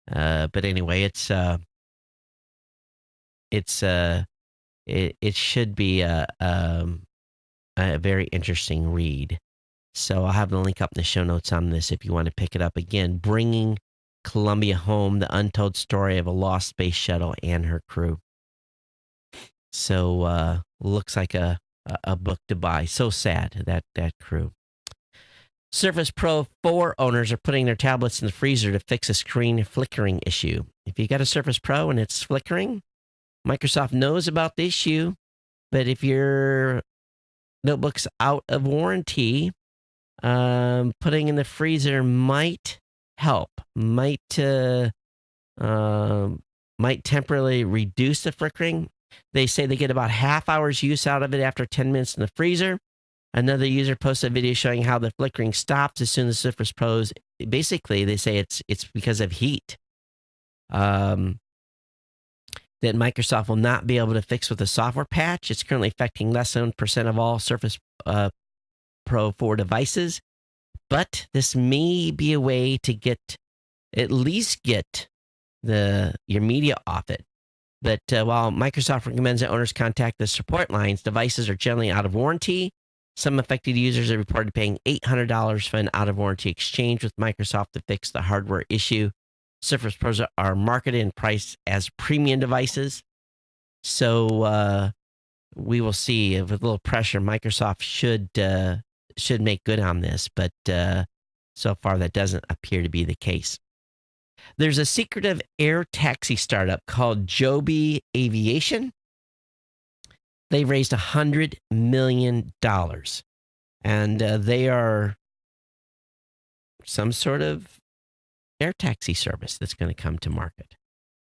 but anyway, it should be a very interesting read. So I'll have the link up in the show notes on this if you want to pick it up. Again, Bringing Columbia Home, The Untold Story of a Lost Space Shuttle and Her Crew. So looks like a book to buy. So sad, that crew. Surface Pro 4 owners are putting their tablets in the freezer to fix a screen flickering issue. If you got a Surface Pro and it's flickering, Microsoft knows about the issue, but if your notebook's out of warranty, putting in the freezer might help, might temporarily reduce the flickering. They say they get about half hour's use out of it after 10 minutes in the freezer. Another user posted a video showing how the flickering stops as soon as the Surface Pros. Basically, they say it's because of heat. That Microsoft will not be able to fix with a software patch. It's currently affecting less than 1% of all Surface Pro 4 devices. But this may be a way to at least get your media off it. But while Microsoft recommends that owners contact the support lines, devices are generally out of warranty. Some affected users have reported paying $800 for an out-of-warranty exchange with Microsoft to fix the hardware issue. Surface Pros are marketed and priced as premium devices. So we will see. With a little pressure, Microsoft should make good on this. But so far, that doesn't appear to be the case. There's a secretive air taxi startup called Joby Aviation. They raised $100 million. And they are some sort of air taxi service that's going to come to market.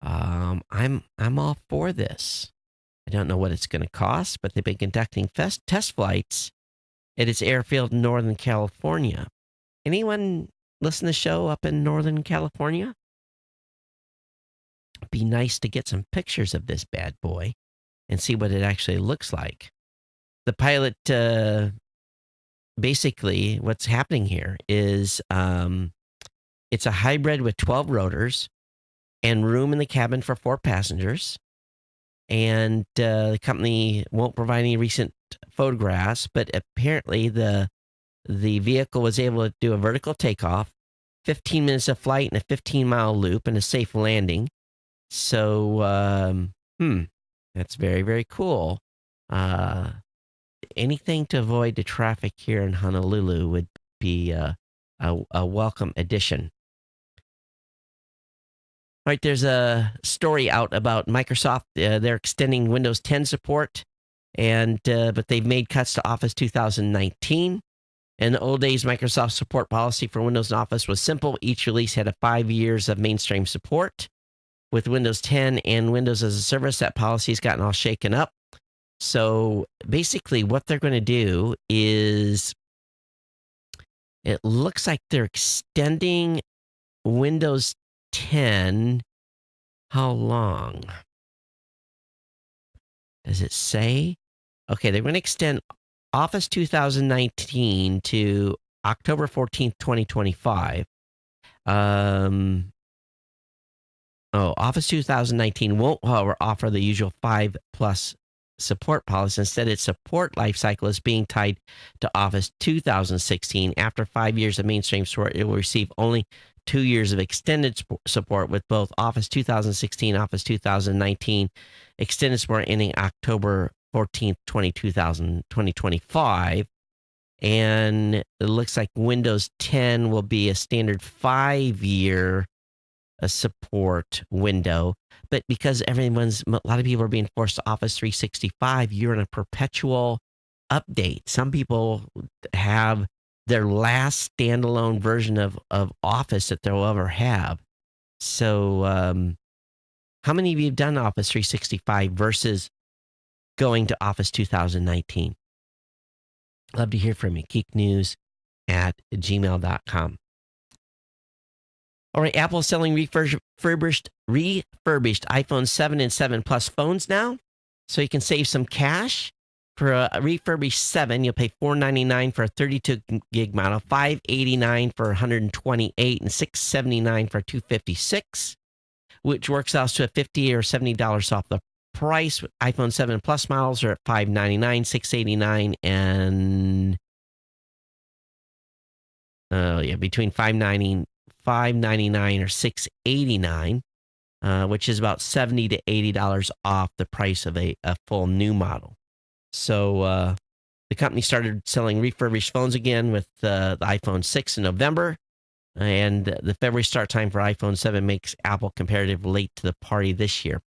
I'm all for this. I don't know what it's going to cost, but they've been conducting test flights at its airfield in Northern California. Anyone listen to the show up in Northern California? It'd be nice to get some pictures of this bad boy and see what it actually looks like. The pilot, basically, what's happening here is it's a hybrid with 12 rotors and room in the cabin for 4 passengers. And the company won't provide any recent photographs, but apparently the vehicle was able to do a vertical takeoff, 15 minutes of flight and a 15-mile loop and a safe landing. So, that's very, very cool. Anything to avoid the traffic here in Honolulu would be a welcome addition. All right, there's a story out about Microsoft. They're extending Windows 10 support, but they've made cuts to Office 2019. In the old days, Microsoft's support policy for Windows and Office was simple. Each release had 5 years of mainstream support. With Windows 10 and Windows as a service, that policy's gotten all shaken up. So basically, what they're going to do is, it looks like they're extending Windows 10. How long? Does it say? Okay, they're going to extend Office 2019 to October 14th, 2025. Office 2019 won't, however, offer the usual 5+ support policy. Instead, its support lifecycle is being tied to Office 2016. After 5 years of mainstream support, it will receive only 2 years of extended support, with both Office 2016 and Office 2019 extended support ending October 14th, 2025. And it looks like Windows 10 will be a standard 5-year support window. But because a lot of people are being forced to Office 365, you're in a perpetual update. Some people have their last standalone version of Office that they'll ever have. So how many of you have done Office 365 versus going to Office 2019? Love to hear from you. geeknews@gmail.com. All right, Apple's selling refurbished iPhone 7 and 7 Plus phones now, so you can save some cash. For a refurbished 7, you'll pay $499 for a 32 gig model, $589 for 128, and $679 for 256, which works out to a $50 or $70 off the price. iPhone 7 Plus models are at $599, $689, and between $599 or $689, which is about $70 to $80 off the price of a full new model. So the company started selling refurbished phones again with the iPhone 6 in November, and the February start time for iPhone 7 makes Apple comparatively late to the party this year.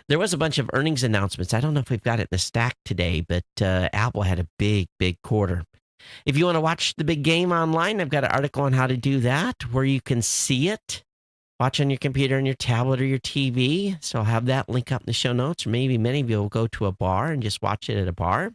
There was a bunch of earnings announcements. I don't know if we've got it in the stack today, but Apple had a big, big quarter. If you want to watch the big game online, I've got an article on how to do that, where you can see it, watch on your computer and your tablet or your TV. So I'll have that link up in the show notes. Or maybe many of you will go to a bar and just watch it at a bar.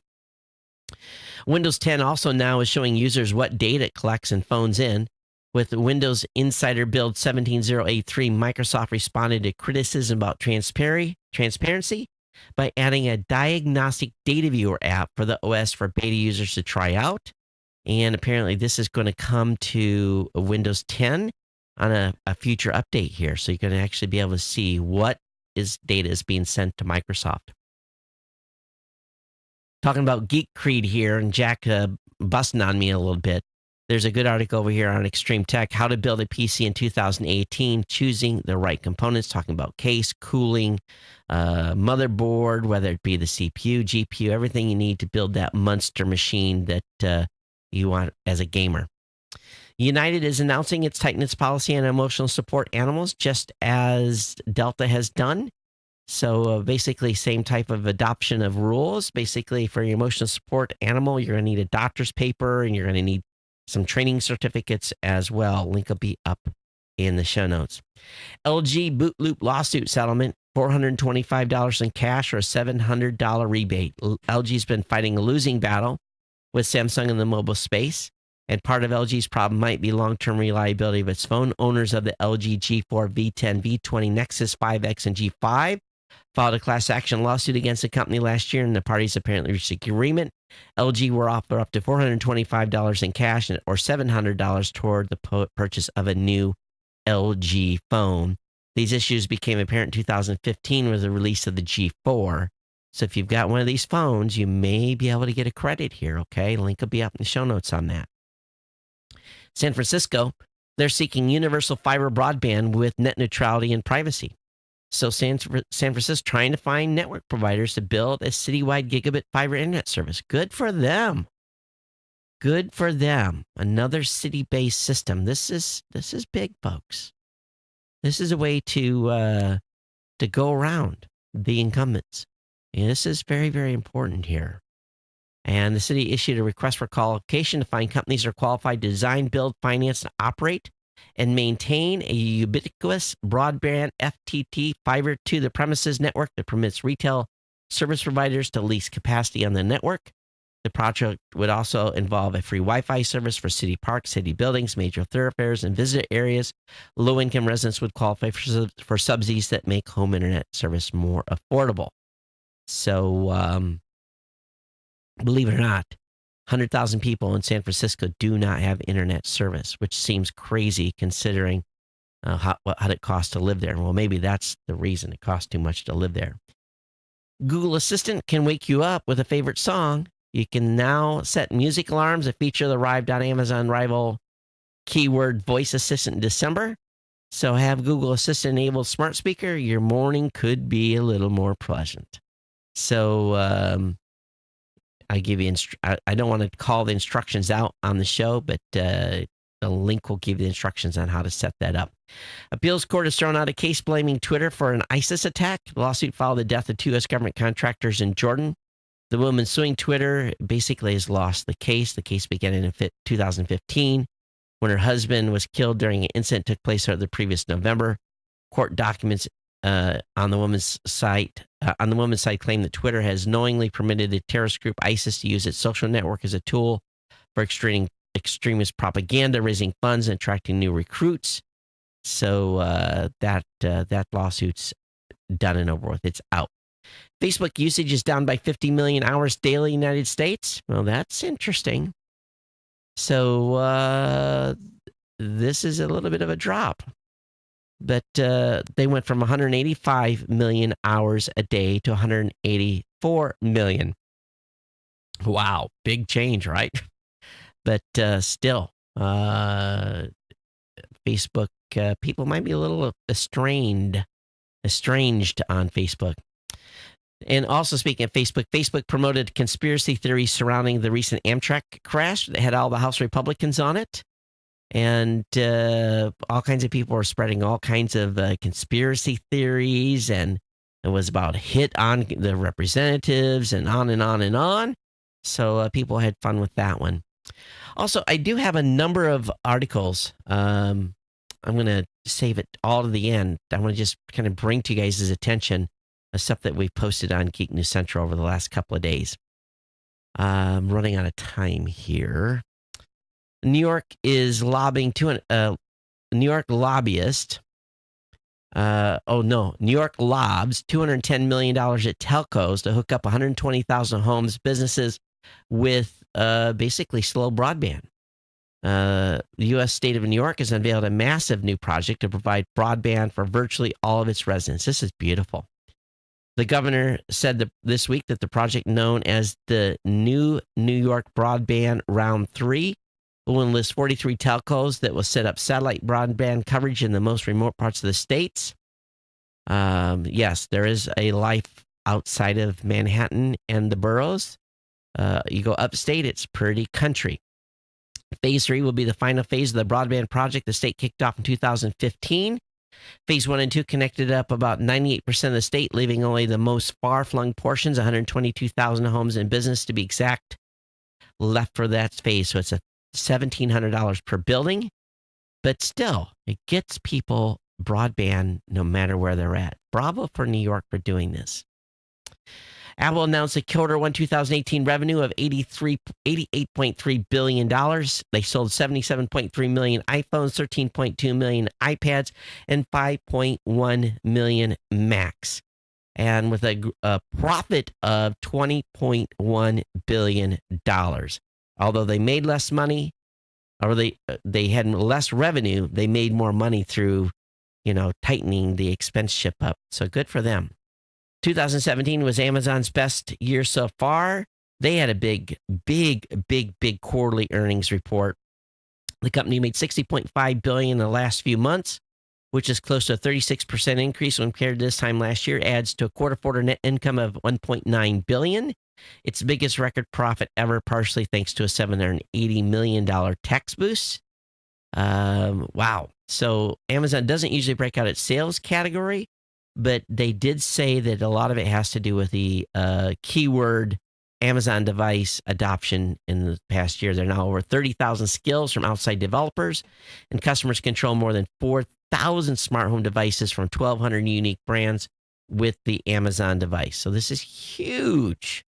Windows 10 also now is showing users what data it collects and phones in. With Windows Insider Build 17083, Microsoft responded to criticism about transparency by adding a diagnostic data viewer app for the OS for beta users to try out. And apparently this is going to come to Windows 10 on a future update here. So you're going to actually be able to see what data is being sent to Microsoft. Talking about Geek Creed here, and Jack busting on me a little bit. There's a good article over here on Extreme Tech, how to build a PC in 2018, choosing the right components, talking about case, cooling, motherboard, whether it be the CPU, GPU, everything you need to build that monster machine that you want as a gamer. United is announcing its tightening its policy on emotional support animals, just as Delta has done. So basically, same type of adoption of rules. Basically, for your emotional support animal, you're going to need a doctor's paper, and you're going to need some training certificates as well. Link will be up in the show notes. LG Boot Loop lawsuit settlement, $425 in cash or a $700 rebate. LG's been fighting a losing battle with Samsung in the mobile space, and part of LG's problem might be long-term reliability of its phone. Owners of the LG G4, V10, V20, Nexus 5X, and G5 filed a class action lawsuit against the company last year, and the parties apparently reached an agreement. LG will offer up to $425 in cash or $700 toward the purchase of a new LG phone. These issues became apparent in 2015 with the release of the G4. So if you've got one of these phones, you may be able to get a credit here, okay? Link will be up in the show notes on that. San Francisco, They're seeking universal fiber broadband with net neutrality and privacy. So San Francisco trying to find network providers to build a citywide gigabit fiber internet service. Good for them. Good for them. Another city-based system. This is big, folks. This is a way to go around the incumbents. And this is very, very important here. And the city issued a request for qualification to find companies that are qualified to design, build, finance, and operate and maintain a ubiquitous broadband FTT fiber to the premises network that permits retail service providers to lease capacity on the network. The project would also involve a free Wi-Fi service for city parks, city buildings, major thoroughfares, and visitor areas. Low-income residents would qualify for subsidies that make home internet service more affordable. So, believe it or not, 100,000 people in San Francisco do not have internet service, which seems crazy considering how it costs to live there. Well, maybe that's the reason. It costs too much to live there. Google Assistant can wake you up with a favorite song. You can now set music alarms that feature the arrived on Amazon rival keyword voice assistant in December. So have Google Assistant enabled smart speaker. Your morning could be a little more pleasant. So I give you, I don't want to call the instructions out on the show, but the link will give you the instructions on how to set that up. Appeals court has thrown out a case blaming Twitter for an ISIS attack. The lawsuit followed the death of 2 U.S. government contractors in Jordan. The woman suing Twitter basically has lost the case. The case began in 2015 when her husband was killed during an incident that took place the previous November. Court documents on the woman's site claim that Twitter has knowingly permitted the terrorist group ISIS to use its social network as a tool for extremist propaganda, raising funds and attracting new recruits. So that lawsuit's done and over with. It's out. Facebook usage is down by 50 million hours daily in the United States. Well, that's interesting. So this is a little bit of a drop. But they went from 185 million hours a day to 184 million. Wow, big change, right? But still, Facebook, people might be a little estranged on Facebook. And also speaking of Facebook, Facebook promoted conspiracy theories surrounding the recent Amtrak crash that had all the House Republicans on it. And all kinds of people were spreading all kinds of conspiracy theories, and it was about a hit on the representatives and on and on and on. So people had fun with that one. Also, I do have a number of articles. I'm going to save it all to the end. I want to just kind of bring to you guys' attention the stuff that we've posted on Geek News Central over the last couple of days. I'm running out of time here. New York is lobbying New York lobbyist. New York lobs $210 million at telcos to hook up 120,000 homes, businesses with basically slow broadband. The U.S. state of New York has unveiled a massive new project to provide broadband for virtually all of its residents. This is beautiful. The governor said this week that the project, known as the New New York Broadband Round 3, will enlist 43 telcos that will set up satellite broadband coverage in the most remote parts of the states. Yes, there is a life outside of Manhattan and the boroughs. You go upstate, it's pretty country. Phase 3 will be the final phase of the broadband project the state kicked off in 2015. Phase 1 and 2 connected up about 98% of the state, leaving only the most far-flung portions, 122,000 homes and business to be exact, left for that phase. So it's a $1,700 per building, but still, it gets people broadband no matter where they're at. Bravo for New York for doing this. Apple announced a quarter one 2018 revenue of $88.3 billion. They sold 77.3 million iPhones, 13.2 million iPads, and 5.1 million Macs. And with a profit of $20.1 billion. Although they made less money, or they had less revenue, they made more money through, tightening the expense ship up. So good for them. 2017 was Amazon's best year so far. They had a big quarterly earnings report. The company made $60.5 billion in the last few months, which is close to a 36% increase when compared to this time last year. Adds to a quarter net income of $1.9 billion. Its biggest record profit ever, partially thanks to a $780 million tax boost. Wow. So Amazon doesn't usually break out its sales category, but they did say that a lot of it has to do with the keyword Amazon device adoption in the past year. There are now over 30,000 skills from outside developers, and customers control more than 4,000 smart home devices from 1,200 unique brands with the Amazon device. So this is huge.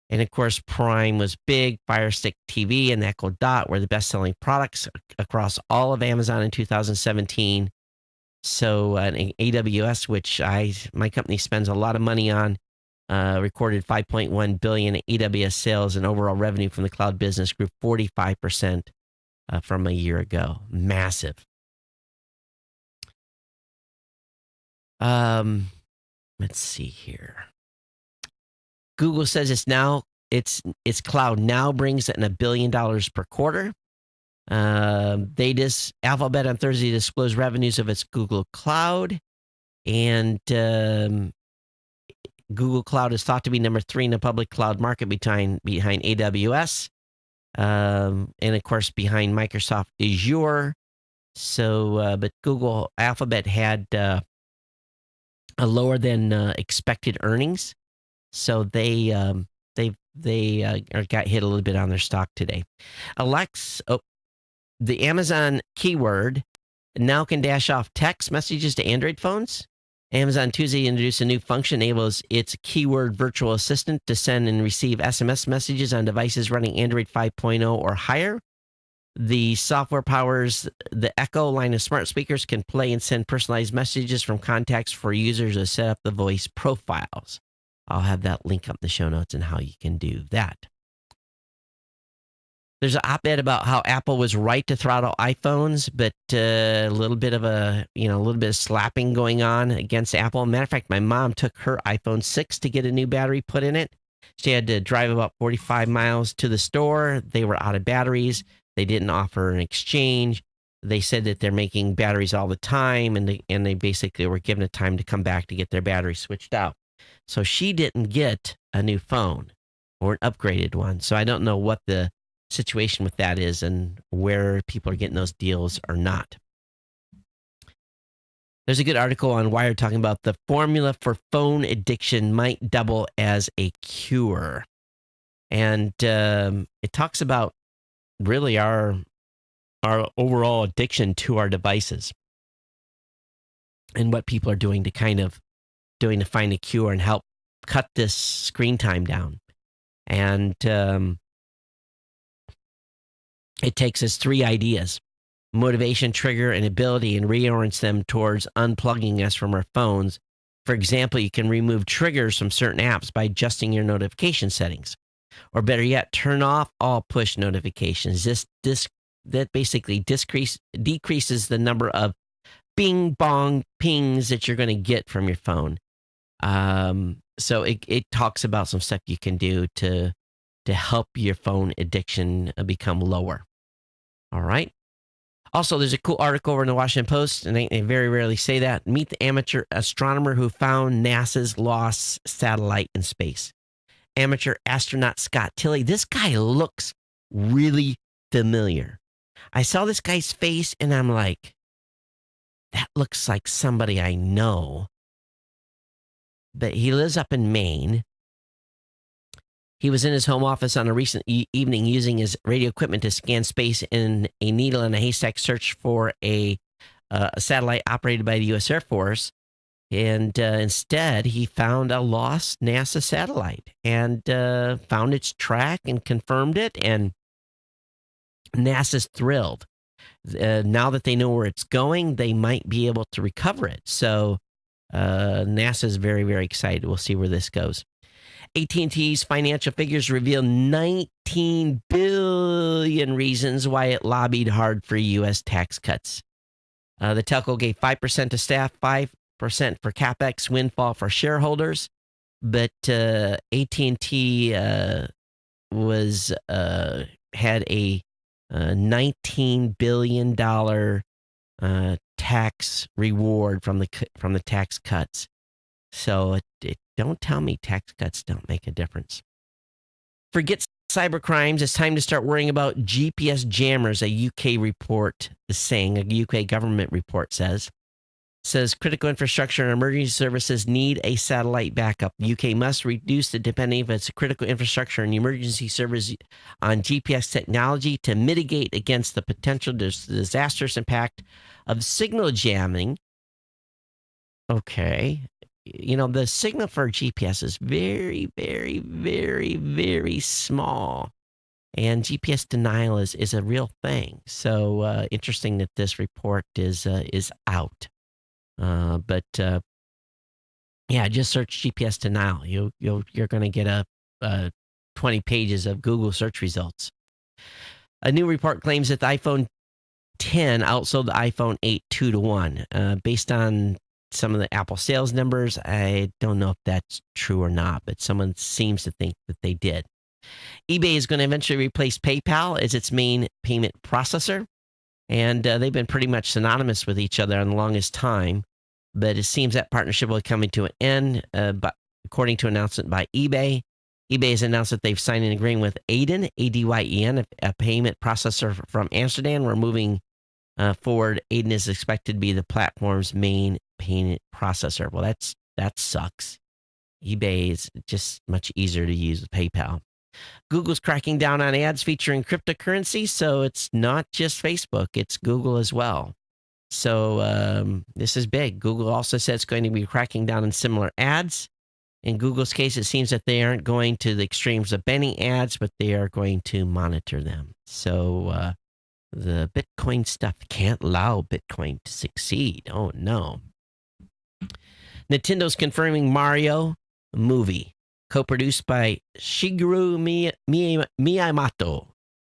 And of course, Prime was big. Fire Stick TV and Echo Dot were the best-selling products across all of Amazon in 2017. So AWS, which my company spends a lot of money on, recorded $5.1 billion in AWS sales, and overall revenue from the cloud business grew 45% from a year ago. Massive. Let's see here. Google says its cloud now brings in $1 billion per quarter. Alphabet on Thursday disclosed revenues of its Google Cloud, and Google Cloud is thought to be number 3 in the public cloud market behind AWS, and of course behind Microsoft Azure. So, but Alphabet had a lower than expected earnings, so they got hit a little bit on their stock today. The Amazon keyword now can dash off text messages to Android phones. Amazon Tuesday introduced a new function, enables its keyword virtual assistant to send and receive SMS messages on devices running Android 5.0 or higher. The software powers the Echo line of smart speakers, can play and send personalized messages from contacts for users to set up the voice profiles. I'll have that link up in the show notes and how you can do that. There's an op-ed about how Apple was right to throttle iPhones, but a little bit of slapping going on against Apple. Matter of fact, my mom took her iPhone 6 to get a new battery put in it. She had to drive about 45 miles to the store. They were out of batteries. They didn't offer an exchange. They said that they're making batteries all the time, and they basically were given a time to come back to get their battery switched out. So she didn't get a new phone or an upgraded one. So I don't know what the situation with that is and where people are getting those deals or not. There's a good article on Wired talking about the formula for phone addiction might double as a cure. And it talks about really our overall addiction to our devices and what people are doing to to find a cure and help cut this screen time down. And it takes us 3 ideas: motivation, trigger, and ability, and reorients them towards unplugging us from our phones. For example, you can remove triggers from certain apps by adjusting your notification settings. Or better yet, turn off all push notifications. That basically decreases the number of bing bong pings that you're going to get from your phone. So it talks about some stuff you can do to help your phone addiction become lower. All right. Also, there's a cool article over in the Washington Post, and they very rarely say that. Meet the amateur astronomer who found NASA's lost satellite in space. Amateur astronaut Scott Tilley. This guy looks really familiar. I saw this guy's face, and I'm like, that looks like somebody I know. But he lives up in Maine. He was in his home office on a recent evening using his radio equipment to scan space in a needle in a haystack search for a satellite operated by the U.S. Air Force. And instead, he found a lost NASA satellite and found its track and confirmed it. And NASA's thrilled. Now that they know where it's going, they might be able to recover it. So NASA's very, very excited. We'll see where this goes. AT&T's financial figures reveal 19 billion reasons why it lobbied hard for U.S. tax cuts. The telco gave 5% to staff, 5% for CapEx windfall for shareholders, but AT&T had a $19 billion tax reward from the tax cuts. So don't tell me tax cuts don't make a difference. Forget cyber crimes. It's time to start worrying about GPS jammers, a UK report is saying, a UK government report says critical infrastructure and emergency services need a satellite backup. UK must reduce the dependence of its critical infrastructure and emergency service on GPS technology to mitigate against the potential disastrous impact of signal jamming. Okay. The signal for GPS is very, very, very, very small. And GPS denial is a real thing. So interesting that this report is out. But just search GPS denial. You're going to get a 20 pages of Google search results. A new report claims that the iPhone 10 outsold the iPhone 8 2-1. Based on some of the Apple sales numbers, I don't know if that's true or not, but someone seems to think that they did. eBay is going to eventually replace PayPal as its main payment processor, and they've been pretty much synonymous with each other on the longest time. But it seems that partnership will be coming to an end. But according to an announcement by eBay, eBay has announced that they've signed an agreement with Adyen, Adyen, a payment processor from Amsterdam. We're moving forward. Adyen is expected to be the platform's main payment processor. Well, that sucks. eBay is just much easier to use with PayPal. Google's cracking down on ads featuring cryptocurrency, so it's not just Facebook, it's Google as well. So this is big. Google also said it's going to be cracking down on similar ads. In Google's case, it seems that they aren't going to the extremes of banning ads, but they are going to monitor them. So the Bitcoin stuff can't allow Bitcoin to succeed. Oh, no. Nintendo's confirming Mario movie, co-produced by Shigeru Miyamoto.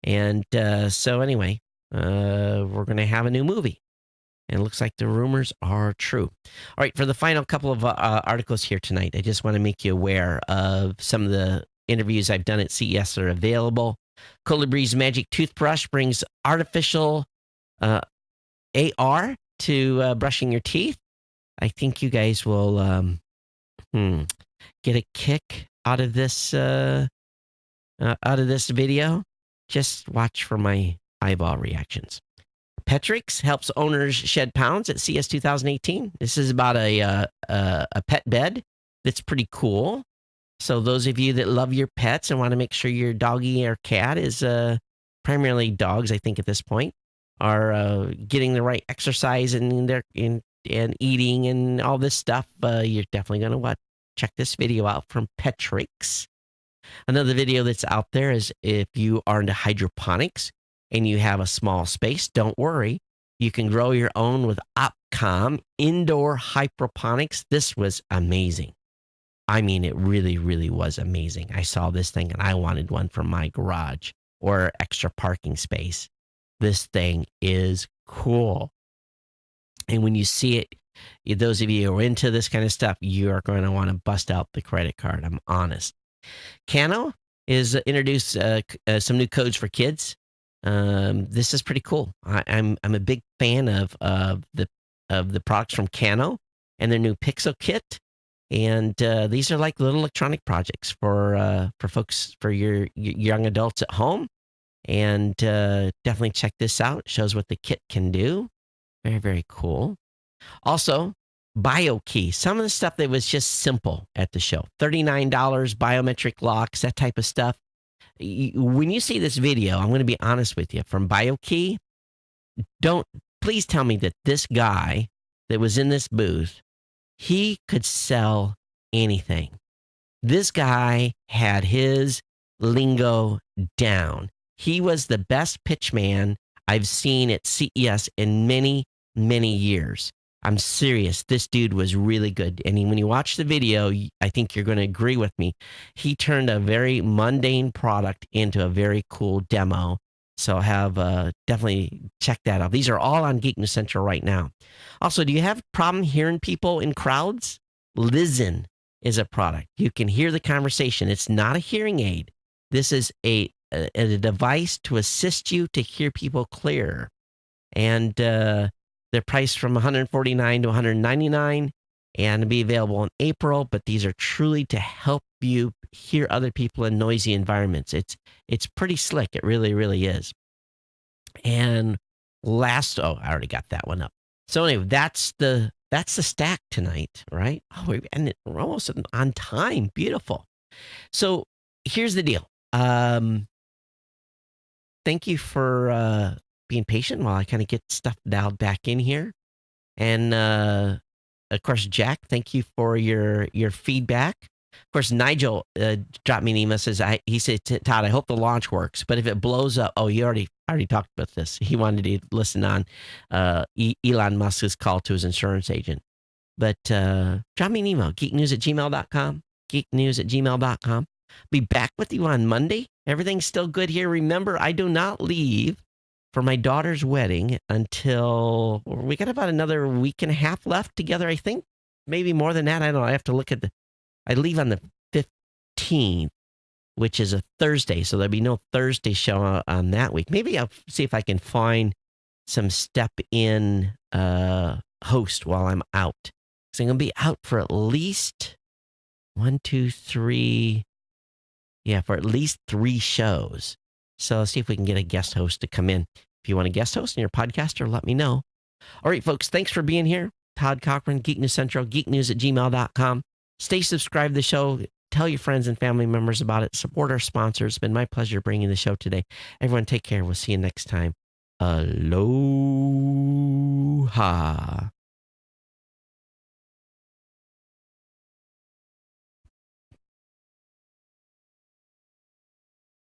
And so anyway, we're going to have a new movie. And it looks like the rumors are true. All right, for the final couple of articles here tonight, I just want to make you aware of some of the interviews I've done at CES that are available. Colibri's Magic Toothbrush brings artificial AR to brushing your teeth. I think you guys will get a kick out of this video. Just watch for my eyeball reactions. Petrix helps owners shed pounds at CES 2018. This is about a pet bed that's pretty cool. So those of you that love your pets and want to make sure your doggy or cat is primarily dogs, I think at this point, are getting the right exercise and eating and all this stuff, you're definitely going to check this video out from Petrix. Another video that's out there is if you are into hydroponics and you have a small space, don't worry. You can grow your own with Opcom indoor hydroponics. This was amazing. I mean, it really, really was amazing. I saw this thing and I wanted one for my garage or extra parking space. This thing is cool. And when you see it, those of you who are into this kind of stuff, you are going to want to bust out the credit card. I'm honest. Kano is introduced some new codes for kids. This is pretty cool. I'm a big fan of the products from Kano and their new Pixel Kit. And these are like little electronic projects for folks, for your young adults at home. And definitely check this out. It shows what the kit can do. Very, very cool. Also, BioKey. Some of the stuff that was just simple at the show. $39, biometric locks, that type of stuff. When you see this video, I'm going to be honest with you. From BioKey, please tell me that this guy that was in this booth, he could sell anything. This guy had his lingo down. He was the best pitch man I've seen at CES in many, many years. I'm serious. This dude was really good. And when you watch the video, I think you're going to agree with me. He turned a very mundane product into a very cool demo. So have definitely check that out. These are all on Geek News Central right now. Also, do you have a problem hearing people in crowds? Listen is a product. You can hear the conversation. It's not a hearing aid. This is a a device to assist you to hear people clearer. And they're priced from $149 to $199 and be available in April. But these are truly to help you hear other people in noisy environments. It's pretty slick. It really, really is. And I already got that one up. So anyway, that's the stack tonight, right? Oh, we're almost on time. Beautiful. So here's the deal. Thank you for being patient while I kind of get stuff dialed back in here. And of course, Jack, thank you for your feedback. Of course, Nigel dropped me an email. He said, Todd, I hope the launch works. But if it blows up, you already talked about this. He wanted to listen on Elon Musk's call to his insurance agent. But drop me an email, geeknews@gmail.com, geeknews@gmail.com. Be back with you on Monday. Everything's still good here. Remember, I do not leave for my daughter's wedding until we got about another week and a half left together, I think. Maybe more than that. I don't know. I have to look at I leave on the 15th, which is a Thursday. So there'll be no Thursday show on that week. Maybe I'll see if I can find some step-in host while I'm out. So I'm going to be out for at least 1, 2, 3. Yeah, for at least 3 shows. So let's see if we can get a guest host to come in. If you want a guest host in your podcaster, let me know. All right, folks, thanks for being here. Todd Cochran, Geek News Central, geeknews@gmail.com. Stay subscribed to the show. Tell your friends and family members about it. Support our sponsors. It's been my pleasure bringing the show today. Everyone take care. We'll see you next time. Aloha.